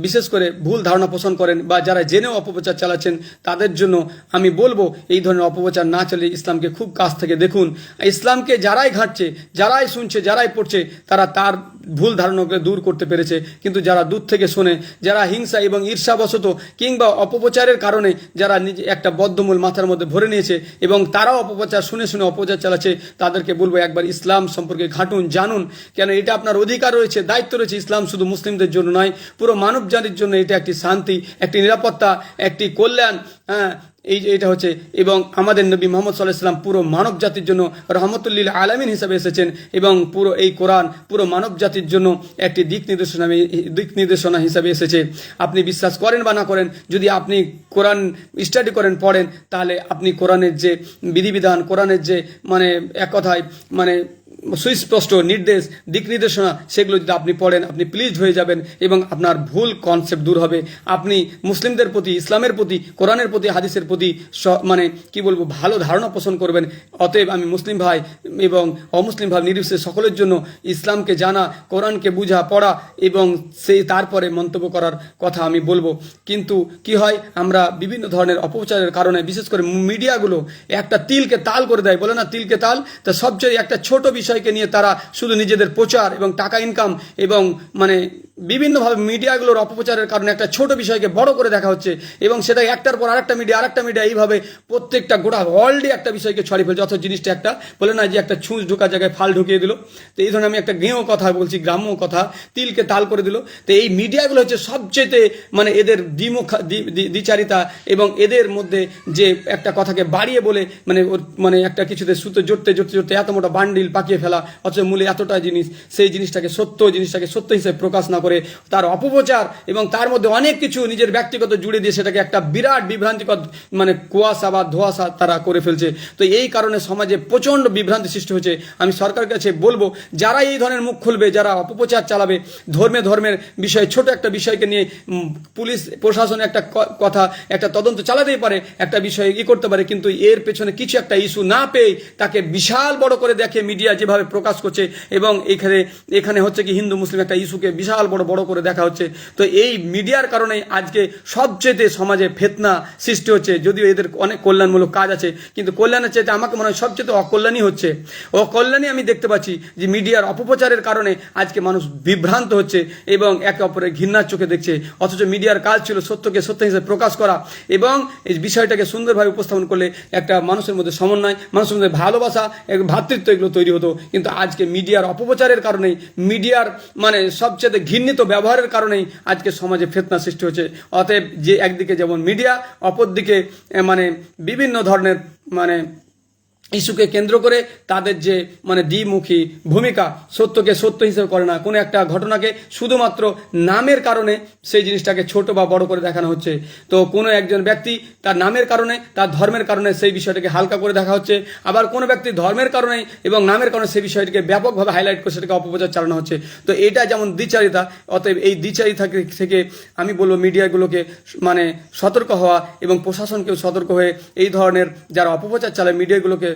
বিশেষ করে ভুল ধারণা পোষণ করেন বা যারা জেনেও অপপ্রচার চালাচ্ছেন তাদের জন্য আমি বলবো এই ধরনের অপপ্রচার না চালিয়ে ইসলামকে খুব কাছ থেকে দেখুন। ইসলামকে যারাই ঘাঁটছে, যারাই শুনছে, যারাই পড়ছে, তারা তার ভুল ধারণাকে দূর করতে পেরেছে। কিন্তু যারা দূর থেকে শোনে, যারা হিংসা এবং ঈর্ষাবশত কিংবা অপপ্রচারের কারণে যারা নিজে একটা বদ্ধমূল মাথার মধ্যে ভরে নিয়েছে এবং তারাও অপপ্রচার শুনে অপপ্রচার চালাচ্ছে, তাদেরকে বলবো একবার ইসলাম সম্পর্কে ঘাঁটুন, জানুন। কেন এটা আপনার অধিকার রয়েছে, দায়িত্ব রয়েছে। ইসলাম শুধু মুসলিমদের জন্য নয়, পুরো মানব জাতির জন্য এটা একটি শান্তি, একটি নিরাপত্তা, একটি কল্যাণ। এইটা হচ্ছে, এবং আমাদের নবী মুহাম্মদ সাল্লাল্লাহু আলাইহি ওয়াসাল্লাম পুরো মানব জাতির জন্য রহমতুল লিল আলামিন হিসেবে এসেছেন এবং পুরো এই কোরআন পুরো মানব জাতির জন্য একটি দিক নির্দেশনা হিসাবে এসেছে। আপনি বিশ্বাস করেন বা না করেন, যদি আপনি কোরআন স্টাডি করেন, পড়েন, তাহলে আপনি কোরআনের যে বিধিবিধান, কোরআনের যে এক কথায় সুস্পষ্ট নির্দেশ দিক নির্দেশনা সেগুলো যদি আপনি পড়েন আপনি প্লিজড হয়ে যাবেন এবং আপনার ভুল কনসেপ্ট দূর হবে। আপনি মুসলিমদের প্রতি, ইসলামের প্রতি, কোরআনের প্রতি, হাদিসের প্রতি মানে কি বলবো ভালো ধারণা পোষণ করবেন। অতএব আমি মুসলিম ভাই এবং অমুসলিম ভাই নির্বিশেষে সকলের জন্য ইসলামকে জানা, কোরআনকে বুঝা পড়া এবং সেই তারপরে মন্তব্য করার কথা আমি বলবো। কিন্তু কি হয়, আমরা বিভিন্ন ধরনের অপপ্রচারের কারণে বিশেষ করে মিডিয়াগুলো একটা তিলকে তাল করে দেয়, বলে না তিলকে তাল, তা সবচেয়ে একটা ছোট বিষয়কে নিয়ে তারা শুধু নিজেদের প্রচার এবং টাকা ইনকাম এবং মানে বিভিন্নভাবে মিডিয়াগুলোর অপপ্রচারের কারণে একটা ছোট বিষয়কে বড় করে দেখা হচ্ছে এবং সেটা একটার পর আরেকটা মিডিয়া এইভাবে প্রত্যেকটা গোটা ওয়ার্ল্ডে একটা বিষয়কে ছড়িয়ে ফেলছে। অথচ জিনিসটা একটা বলে না যে একটা ছুঁচ ঢোকার জায়গায় ফাল ঢুকিয়ে দিল। তো এই ধরনের আমি একটা গেঁয়ো কথা বলছি, গ্রাম্য কথা, তিলকে তাল করে দিল। তো এই মিডিয়াগুলো হচ্ছে সবচেয়ে মানে এদের দ্বিচারিতা এবং এদের মধ্যে যে একটা কথাকে বাড়িয়ে বলে মানে একটা কিছুতে সুতো জড়তে এত মোটা বান্ডিল পাকিয়ে ফেলা, অথচ মূলে এতটা জিনিস, সেই জিনিসটাকে সত্য হিসেবে প্রকাশ না করে তার অপপ্রচার এবং তার মধ্যে অনেক কিছু নিজের ব্যক্তিগত জুড়ে দিয়ে সেটাকে একটা বিরাট বিভ্রান্তিকর মানে কুয়াশা বা ধোঁয়াশা তারা করে ফেলছে। তো এই কারণে সমাজে প্রচণ্ড বিভ্রান্তি সৃষ্টি হচ্ছে। আমি সরকারের কাছে বলবো, যারা এই ধরনের মুখ খুলবে, যারা অপপ্রচার চালাবে, ধর্মের বিষয়ে ছোট একটা বিষয়কে নিয়ে পুলিশ প্রশাসন একটা কথা একটা তদন্ত চালাতেই পারে, একটা বিষয়ে করতে পারে, কিন্তু এর পেছনে কিছু একটা ইস্যু না পেয়ে তাকে বিশাল বড় করে দেখে মিডিয়া যেভাবে প্রকাশ করছে এবং এখানে হচ্ছে কি হিন্দু মুসলিম একটা ইস্যুকে বিশাল বড় করে দেখা হচ্ছে। তো এই মিডিয়ার কারণেই আজকে সবচেয়ে সমাজে ফেতনা সৃষ্টি হচ্ছে। যদিও এদের অনেক কল্যাণমূলক কাজ আছে, কিন্তু কল্যাণের চাইতে আমাকে মনে হয় সবচেয়ে অকল্যাণই হচ্ছে। অকল্যাণই আমি দেখতে পাচ্ছি যে মিডিয়ার অপপ্রচারের কারণে আজকে মানুষ বিভ্রান্ত হচ্ছে এবং একে অপরের ঘৃণার চোখে দেখছে। অথচ মিডিয়ার কাজ ছিল সত্যকে সত্য হিসেবে প্রকাশ করা এবং এই বিষয়টাকে সুন্দরভাবে উপস্থাপন করলে একটা মানুষের মধ্যে সমন্বয়, মানুষের মধ্যে ভালোবাসা, ভ্রাতৃত্ব এগুলো তৈরি হতো। কিন্তু আজকে মিডিয়ার অপপ্রচারের কারণেই, মিডিয়ার মানে সবচেয়ে ঘৃণিত ব্যবহারের কারণেই আজকে সমাজে ফেতনা সৃষ্টি হচ্ছে। অতএব যে একদিকে যেমন মিডিয়া, অপরদিকে মানে বিভিন্ন ধরনের মানে ইস্যুকে কেন্দ্র করে তাদের যে মানে দ্বিমুখী ভূমিকা, সত্যকে সত্য হিসেবে করে না, কোনো একটা ঘটনাকে শুধুমাত্র নামের কারণে সেই জিনিসটাকে ছোট বা বড় করে দেখানো হচ্ছে। তো কোনো একজন ব্যক্তি তার নামের কারণে, তার ধর্মের কারণে সেই বিষয়টাকে হালকা করে দেখা হচ্ছে, আবার কোনো ব্যক্তি ধর্মের কারণে এবং নামের কারণে সেই বিষয়টিকে ব্যাপকভাবে হাইলাইট করে সেটাকে অপপ্রচার চালানো হচ্ছে। তো এটা যেমন দ্বিচারিতা, অতএব এই দ্বিচারিতা থেকে আমি বলবো মিডিয়াগুলোকে মানে সতর্ক হওয়া এবং প্রশাসনকেও সতর্ক হয়ে এই ধরনের যারা অপপ্রচার চালায় মিডিয়াগুলোকে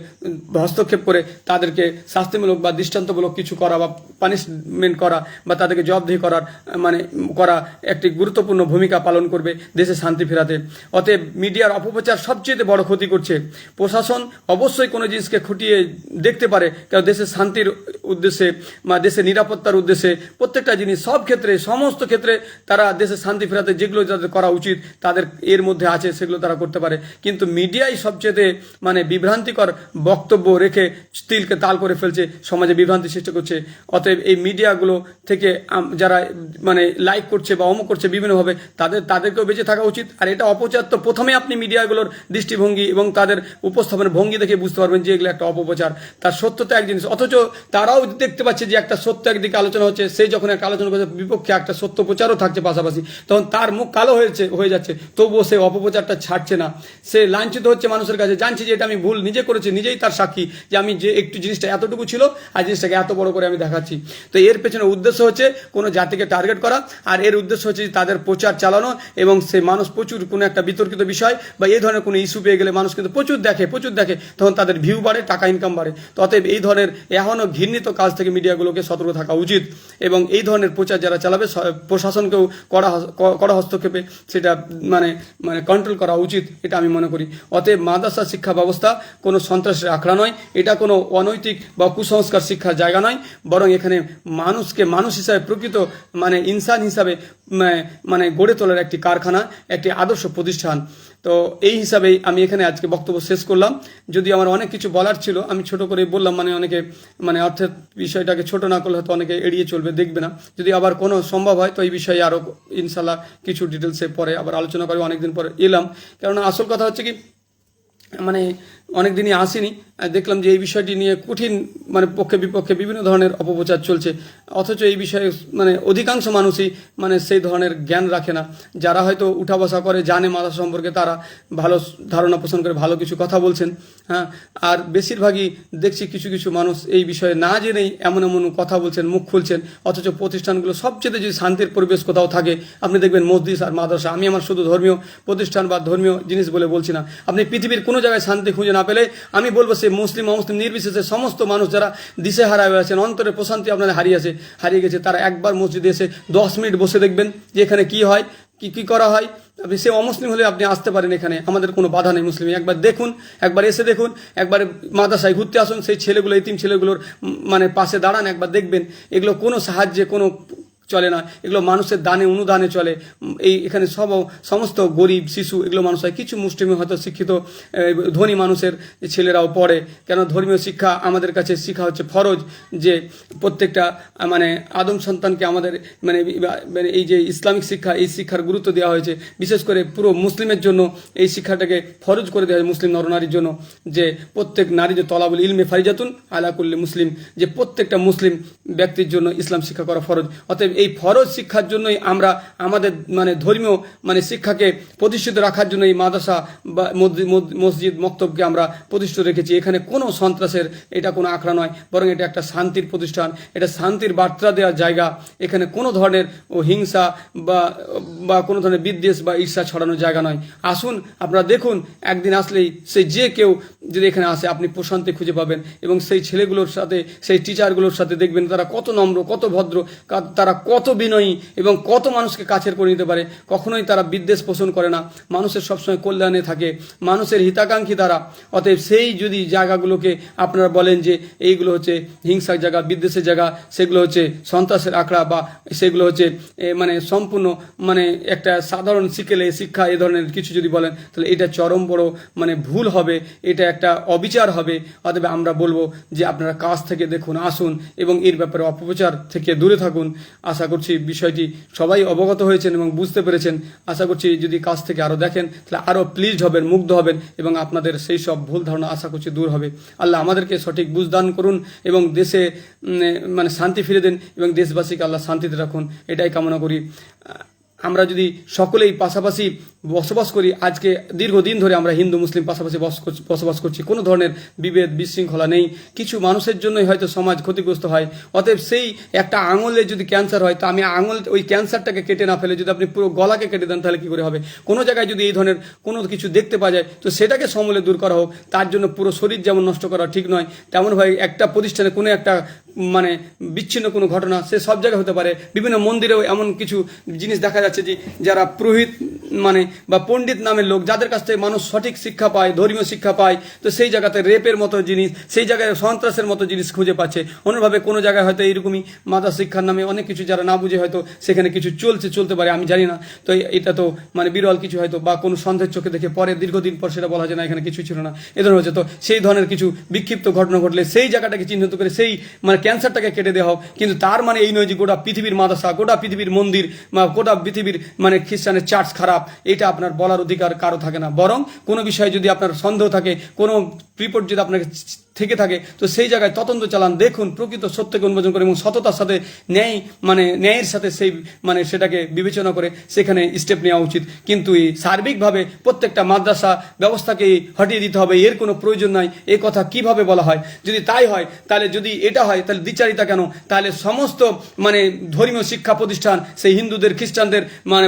হস্তক্ষেপ করে তাদেরকে শাস্তিমূলক বা দৃষ্টান্তমূলক কিছু করা বা পানিশমেন্ট করা বা তাদেরকে জবাবদিহি করা একটি গুরুত্বপূর্ণ ভূমিকা পালন করবে দেশে শান্তি ফেরাতে। অতএব মিডিয়ার অপপ্রচার সবচেয়ে বড় ক্ষতি করছে। প্রশাসন অবশ্যই কোনো জিনিসকে খুঁটিয়ে দেখতে পারে, কারণ দেশের শান্তির উদ্দেশ্যে বা দেশের নিরাপত্তার উদ্দেশ্যে প্রত্যেকটা জিনিস সব ক্ষেত্রে, সমস্ত ক্ষেত্রে তারা দেশের শান্তি ফেরাতে যেগুলো যাদের করা উচিত তাদের এর মধ্যে আছে সেগুলো তারা করতে পারে। কিন্তু মিডিয়াই সবচেয়ে মানে বিভ্রান্তিকর বক্তব্য রেখে তিলকে তাল করে ফেলছে, সমাজে বিভ্রান্তি সৃষ্টি করছে। অতএব এই মিডিয়াগুলো থেকে যারা মানে লাইক করছে বা অমুক করছে বিভিন্নভাবে তাদেরকেও বেঁচে থাকা উচিত। আর এটা অপপ্রচার তো প্রথমে আপনি মিডিয়াগুলোর দৃষ্টিভঙ্গি এবং তাদের উপস্থাপনের ভঙ্গি দেখে বুঝতে পারবেন যে এগুলো একটা অপপ্রচার। তার সত্যতা এক জিনিস, অথচ তারাও দেখতে পাচ্ছে যে একটা সত্য একদিকে আলোচনা হচ্ছে, সেই যখন একটা আলোচনা করছে বিপক্ষে একটা সত্য প্রচারও থাকছে পাশাপাশি, তখন তার মুখ কালো হয়ে যাচ্ছে, তবুও সে অপপ্রচারটা ছাড়ছে না। সে লাঞ্ছিত হচ্ছে মানুষের কাছে, জানছি যে এটা আমি ভুল নিজে করেছি, নিজেই তার সাক্ষী যে আমি যে একটু জিনিসটা এতটুকু ছিল আর জিনিসটাকে এত বড় করে আমি দেখাচ্ছি। তো এর পেছনে উদ্দেশ্য হচ্ছে কোনো জাতিকে টার্গেট করা, আর এর উদ্দেশ্য হচ্ছে তাদের প্রচার চালানো এবং সে মানুষ প্রচুর কোনো একটা বিতর্কিত বিষয় বা এই ধরনের কোনো ইস্যু পেয়ে গেলে মানুষ কিন্তু প্রচুর দেখে, তখন তাদের ভিউ বাড়ে, টাকা ইনকাম বাড়ে। তো অতএব এই ধরনের এখনও ঘৃণিত কাজ থেকে মিডিয়াগুলোকে সতর্ক থাকা উচিত এবং এই ধরনের প্রচার যারা চালাবে প্রশাসনকেও কড়া হস্তক্ষেপে সেটা মানে কন্ট্রোল করা উচিত, এটা আমি মনে করি। অতএব মাদ্রাসা শিক্ষা ব্যবস্থা কোনো সন্ত্রাসের আখড়া নয়, এটা কোনো অনৈতিক বা কুসংস্কার শিক্ষার জায়গা নয়, বরং এখানে মানুষকে মানুষ হিসাবে প্রকৃত মানে ইনসান হিসাবে মানে গড়ে তোলার একটি কারখানা, একটি আদর্শ প্রতিষ্ঠান। তো এই হিসাবেই আমি এখানে আজকে বক্তব্য শেষ করলাম। যদি আমার অনেক কিছু বলার ছিল আমি ছোট করে বললাম, অনেকে অর্থের বিষয়টাকে ছোট না করলে হয়তো অনেকে এড়িয়ে চলবে, দেখবে না। যদি আবার কোনো সম্ভব হয় তো এই বিষয়ে আরও ইনশাল্লাহ কিছু ডিটেলসে পরে আবার আলোচনা করে অনেকদিন পরে এলাম। কেননা আসল কথা হচ্ছে কি অনেক দিনই আসেনি, দেখলাম যে এই বিষয়টি নিয়ে কঠিন মানে পক্ষে বিপক্ষে বিভিন্ন ধরনের অপপ্রচার চলছে, অথচ এই বিষয়ে মানে অধিকাংশ মানুষই মানে সেই ধরনের জ্ঞান রাখে না। যারা হয়তো উঠা বসা করে জানে মাদ্রাসা সম্পর্কে, তারা ভালো ধারণা পোষণ করে ভালো কিছু কথা বলছেন। হ্যাঁ, আর বেশিরভাগই দেখছি কিছু কিছু মানুষ এই বিষয়ে না জেনেই এমন এমন কথা বলছেন, মুখ খুলছেন, অথচ প্রতিষ্ঠানগুলো সবচেয়ে যদি শান্তির পরিবেশ কোথাও থাকে আপনি দেখবেন মসজিদ আর মাদ্রাসা। আমি আমার শুধু ধর্মীয় প্রতিষ্ঠান বা ধর্মীয় জিনিস বলে বলছি না, আপনি পৃথিবীর কোনো জায়গায় শান্তি খুঁজে না পেলে আমি বলবো সে মুসলিম অমুসলিম নির্বিশেষে সমস্ত মানুষ যারা দিশেহারা হয়ে আছেন, অন্তরে প্রশান্তি আপনাদের হারিয়ে গেছে, তারা একবার মসজিদে এসে 10 মিনিট বসে দেখবেন যে এখানে কি হয়, কি করা হয়। আপনি সে অমুসলিম হলে আপনি আসতে পারেন, এখানে আমাদের কোনো বাধা নেই। মুসলিম একবার দেখুন, একবার এসে দেখুন, একবার মাদ্রাসায় ঘুরতে আসুন, সেই ছেলেগুলো এতিম ছেলেগুলোর মানে পাশে দাঁড়ান, একবার দেখবেন এগুলো কোনো সাহায্যে কোনো চলে না, এগুলো মানুষের দানে অনুদানে চলে। এখানে সমস্ত গরিব শিশু এগুলো মানুষ হয়, কিছু মুসলিমে হয়তো শিক্ষিত ধনী মানুষের ছেলেরাও পড়ে। কেন ধর্মীয় শিক্ষা আমাদের কাছে শিক্ষা হচ্ছে ফরজ, যে প্রত্যেকটা মানে আদম সন্তানকে আমাদের মানে এই যে ইসলামিক শিক্ষা, এই শিক্ষার গুরুত্ব দেওয়া হয়েছে, বিশেষ করে পুরো মুসলিমের জন্য এই শিক্ষাটাকে ফরজ করে দেওয়া হয় মুসলিম নরনারীর জন্য, যে প্রত্যেক নারী যে তলাবুল ইলমে ফারিজাতুন আলা কুল্লি মুসলিম, যে প্রত্যেকটা মুসলিম ব্যক্তির জন্য ইসলাম শিক্ষা করা ফরজ। অতএব এই ফরজ শিক্ষার জন্যই আমরা আমাদের মানে ধর্মীয় মানে শিক্ষাকে প্রতিষ্ঠিত রাখার জন্য এই মাদ্রাসা বা মসজিদ মক্তবকে আমরা প্রতিষ্ঠিত রেখেছি। এখানে কোনো সন্ত্রাসের এটা কোনো আখড়া নয়, বরং এটা একটা শান্তির প্রতিষ্ঠান, এটা শান্তির বার্তা দেওয়ার জায়গা। এখানে কোনো ধরনের হিংসা বা কোনো ধরনের বিদ্বেষ বা ঈর্ষা ছড়ানোর জায়গা নয়। আসুন আপনারা দেখুন, একদিন আসলেই সেই যে কেউ যদি এখানে আসে আপনি প্রশান্তি খুঁজে পাবেন, এবং সেই ছেলেগুলোর সাথে সেই টিচারগুলোর সাথে দেখবেন তারা কত নম্র, কত ভদ্র, তারা কত বিনয়ী এবং কত মানুষকে কাছের করে নিতে পারে। কখনোই তারা বিদ্বেষ পোষণ করে না, মানুষের সবসময় কল্যাণে থাকে, মানুষের হিতাকাঙ্ক্ষী তারা। অতএব সেই যদি জায়গাগুলোকে আপনারা বলেন যে এইগুলো হচ্ছে হিংসার জায়গা, বিদ্বেষের জায়গা, সেগুলো হচ্ছে সন্ত্রাসের আখড়া, বা সেগুলো হচ্ছে মানে সম্পূর্ণ মানে একটা সাধারণ শিক্ষা এ ধরনের কিছু যদি বলেন, তাহলে এটা চরম বড় মানে ভুল হবে, এটা একটা অবিচার হবে। অতএব আমরা বলবো যে আপনারা কাছ থেকে দেখুন, আসুন, এবং এর ব্যাপারে অপপ্রচার থেকে দূরে থাকুন। আশা করছি বিষয়টি সবাই অবগত হয়েছেন এবং বুঝতে পেরেছেন। আশা করছি যদি কাছ থেকে আরও দেখেন তাহলে আরও প্লিজড হবেন, মুগ্ধ হবেন, এবং আপনাদের সেই সব ভুল ধারণা আশা করছি দূর হবে। আল্লাহ আমাদেরকে সঠিক বুঝ দান করুন এবং দেশে মানে শান্তি ফিরে দেন, এবং দেশবাসীকে আল্লাহ শান্তিতে রাখুন, এটাই কামনা করি। আমরা যদি সকলেই পাশাপাশি বসবাস করি, আজকে দীর্ঘদিন ধরে আমরা হিন্দু মুসলিম পাশাপাশি বসবাস করছি, কোনো ধরনের বিভেদ বিশৃঙ্খলা নেই। কিছু মানুষের জন্যই হয়তো সমাজ ক্ষতিগ্রস্ত হয়। অতএব সেই একটা আঙুলে যদি ক্যান্সার হয়, তো আমি আঙুল ওই ক্যান্সারটাকে কেটে না ফেলে যদি আপনি পুরো গলাকে কেটে দেন তাহলে কী করে হবে? কোনো জায়গায় যদি এই ধরনের কোনো কিছু দেখতে পাওয়া যায় তো সেটাকে সমূলে দূর করা হোক। তার জন্য পুরো শরীর যেমন নষ্ট করা ঠিক নয়, তেমনভাবে একটা প্রতিষ্ঠানে কোনো একটা মানে বিচ্ছিন্ন কোনো ঘটনা সে সব জায়গায় হতে পারে। বিভিন্ন মন্দিরেও এমন কিছু জিনিস দেখা যাচ্ছে যে যারা পুরোহিত মানে বা পণ্ডিত নামের লোক, যাদের কাছ থেকে মানুষ সঠিক শিক্ষা পায়, ধর্মীয় শিক্ষা পায়, তো সেই জায়গাতে রেপের মতো জিনিস, সেই জায়গায় সন্ত্রাসের মতো জিনিস খুঁজে পাচ্ছে। অন্যভাবে কোনো জায়গায় হয়তো এইরকমই মাদ্রাসা শিক্ষার নামে অনেক কিছু যারা না বুঝে হয়তো সেখানে কিছু চলতে পারে, আমি জানি না। তো এটা তো মানে বিরল কিছু হয়তো, বা কোনো সন্দেহের চোখে দেখে পরে দীর্ঘদিন পর সেটা বলা যায় না এখানে কিছু ছিল না, এ ধরনের হচ্ছে। তো সেই ধরনের কিছু বিক্ষিপ্ত ঘটনা ঘটলে সেই জায়গাটাকে চিহ্নিত করে সেই মানে ক্যান্সারটাকে কেটে দেওয়া হোক। কিন্তু তার মানে এই নয় যে গোটা পৃথিবীর মাদ্রাসা, গোটা পৃথিবীর মন্দির বা গোটা পৃথিবীর মানে খ্রিস্টানের চার্চ খারাপ, এটা আপনার বলার অধিকার কারো থাকে না। বরং কোনো বিষয়ে যদি আপনার সন্দেহ থাকে, কোনো রিপোর্ট যদি আপনাকে থেকে থাকে, তো সেই জায়গায় তদন্ত চালান, দেখুন, প্রকৃত সত্যকে উন্মোচন করে এবং সততার সাথে ন্যায়ের সাথে সেই মানে সেটাকে বিবেচনা করে সেখানে স্টেপ নেওয়া উচিত। কিন্তু এই সার্বিকভাবে প্রত্যেকটা মাদ্রাসা ব্যবস্থাকে হটিয়ে দিতে হবে, এর কোনো প্রয়োজন নাই, এ কথা কিভাবে বলা হয়? যদি তাই হয়, তাহলে যদি এটা হয়, তাহলে দ্বিচারিতা কেন? তাহলে সমস্ত মানে ধর্মীয় শিক্ষা প্রতিষ্ঠান, সেই হিন্দুদের, খ্রিস্টানদের, মানে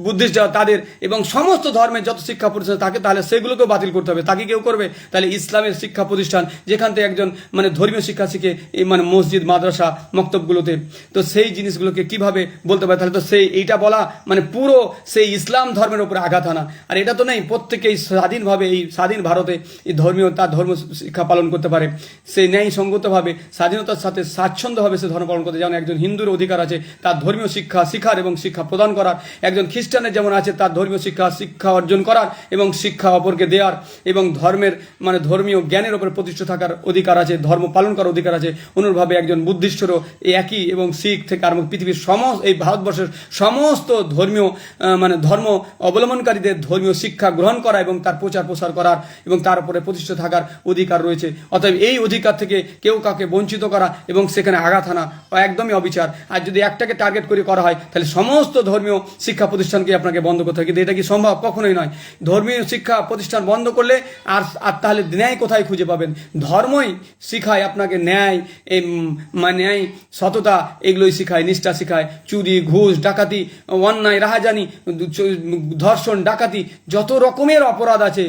বুদ্ধিস্ট তাদের, এবং সমস্ত ধর্মের যত শিক্ষা প্রতিষ্ঠান থাকে, তাহলে সেগুলোকেও বাতিল করতে হবে। তাকে কেউ করবে? তাহলে ইসলামের শিক্ষা প্রতিষ্ঠান যেখান থেকে একজন মানে ধর্মীয় শিক্ষা শিখে এই মানে মসজিদ মাদ্রাসা মক্তবগুলোতে, তো সেই জিনিসগুলোকে কিভাবে বলতে পারে? তাহলে তো সেই এইটা বলা মানে পুরো সেই ইসলাম ধর্মের উপরে আঘাত আনা। আর এটা তো নেই, প্রত্যেকেই স্বাধীনভাবে এই স্বাধীন ভারতে এই তার ধর্ম শিক্ষা পালন করতে পারে, সেই ন্যায়সঙ্গতভাবে স্বাধীনতার সাথে স্বাচ্ছন্দ্যভাবে সে ধর্ম পালন করতে। যেমন একজন হিন্দুর অধিকার আছে তার ধর্মীয় শিক্ষা শিখার এবং শিক্ষা প্রদান করার, একজন খ্রিস্টানের যেমন আছে তার ধর্মীয় শিক্ষা অর্জন করার এবং শিক্ষা অপরকে দেওয়ার, এবং ধর্মের মানে ধর্মীয় জ্ঞানের উপর প্রতিষ্ঠিত থাকার অধিকার আছে, ধর্ম পালন করার অধিকার আছে। অনুরূপভাবে একজন বুদ্ধিস্টেরও একই, এবং শিখ থেকে আর পৃথিবীর এই ভারতবর্ষের সমস্ত ধর্মীয় ধর্ম অবলম্বনকারীদের ধর্মীয় শিক্ষা গ্রহণ করা এবং তার প্রচার প্রসার করার এবং তার উপরে প্রতিষ্ঠিত থাকার অধিকার রয়েছে। অতএব এই অধিকার থেকে কেউ কাউকে বঞ্চিত করা এবং সেখানে আঘাত আনা একদমই অবিচার। আর যদি একটাকে টার্গেট করে করা হয় তাহলে সমস্ত ধর্মীয় শিক্ষা প্রতিষ্ঠানকে আপনাকে বন্ধ করতে হয়, কিন্তু এটা কি সম্ভব? কখনোই নয়। ধর্মীয় শিক্ষা প্রতিষ্ঠান বন্ধ করলে আর তাহলে ন্যায় কোথায় খুঁজে পাবেন? ধর্মই শিখায় আপনাকে ন্যায়, ন্যায়, সততা, এগুলোই শিখায়, নিষ্ঠা শিখায়। চুরি, ঘুষ, ডাকাতি, অন্যায়, রাহাজানি, ধর্ষণ, ডাকাতি, যত রকমের অপরাধ আছে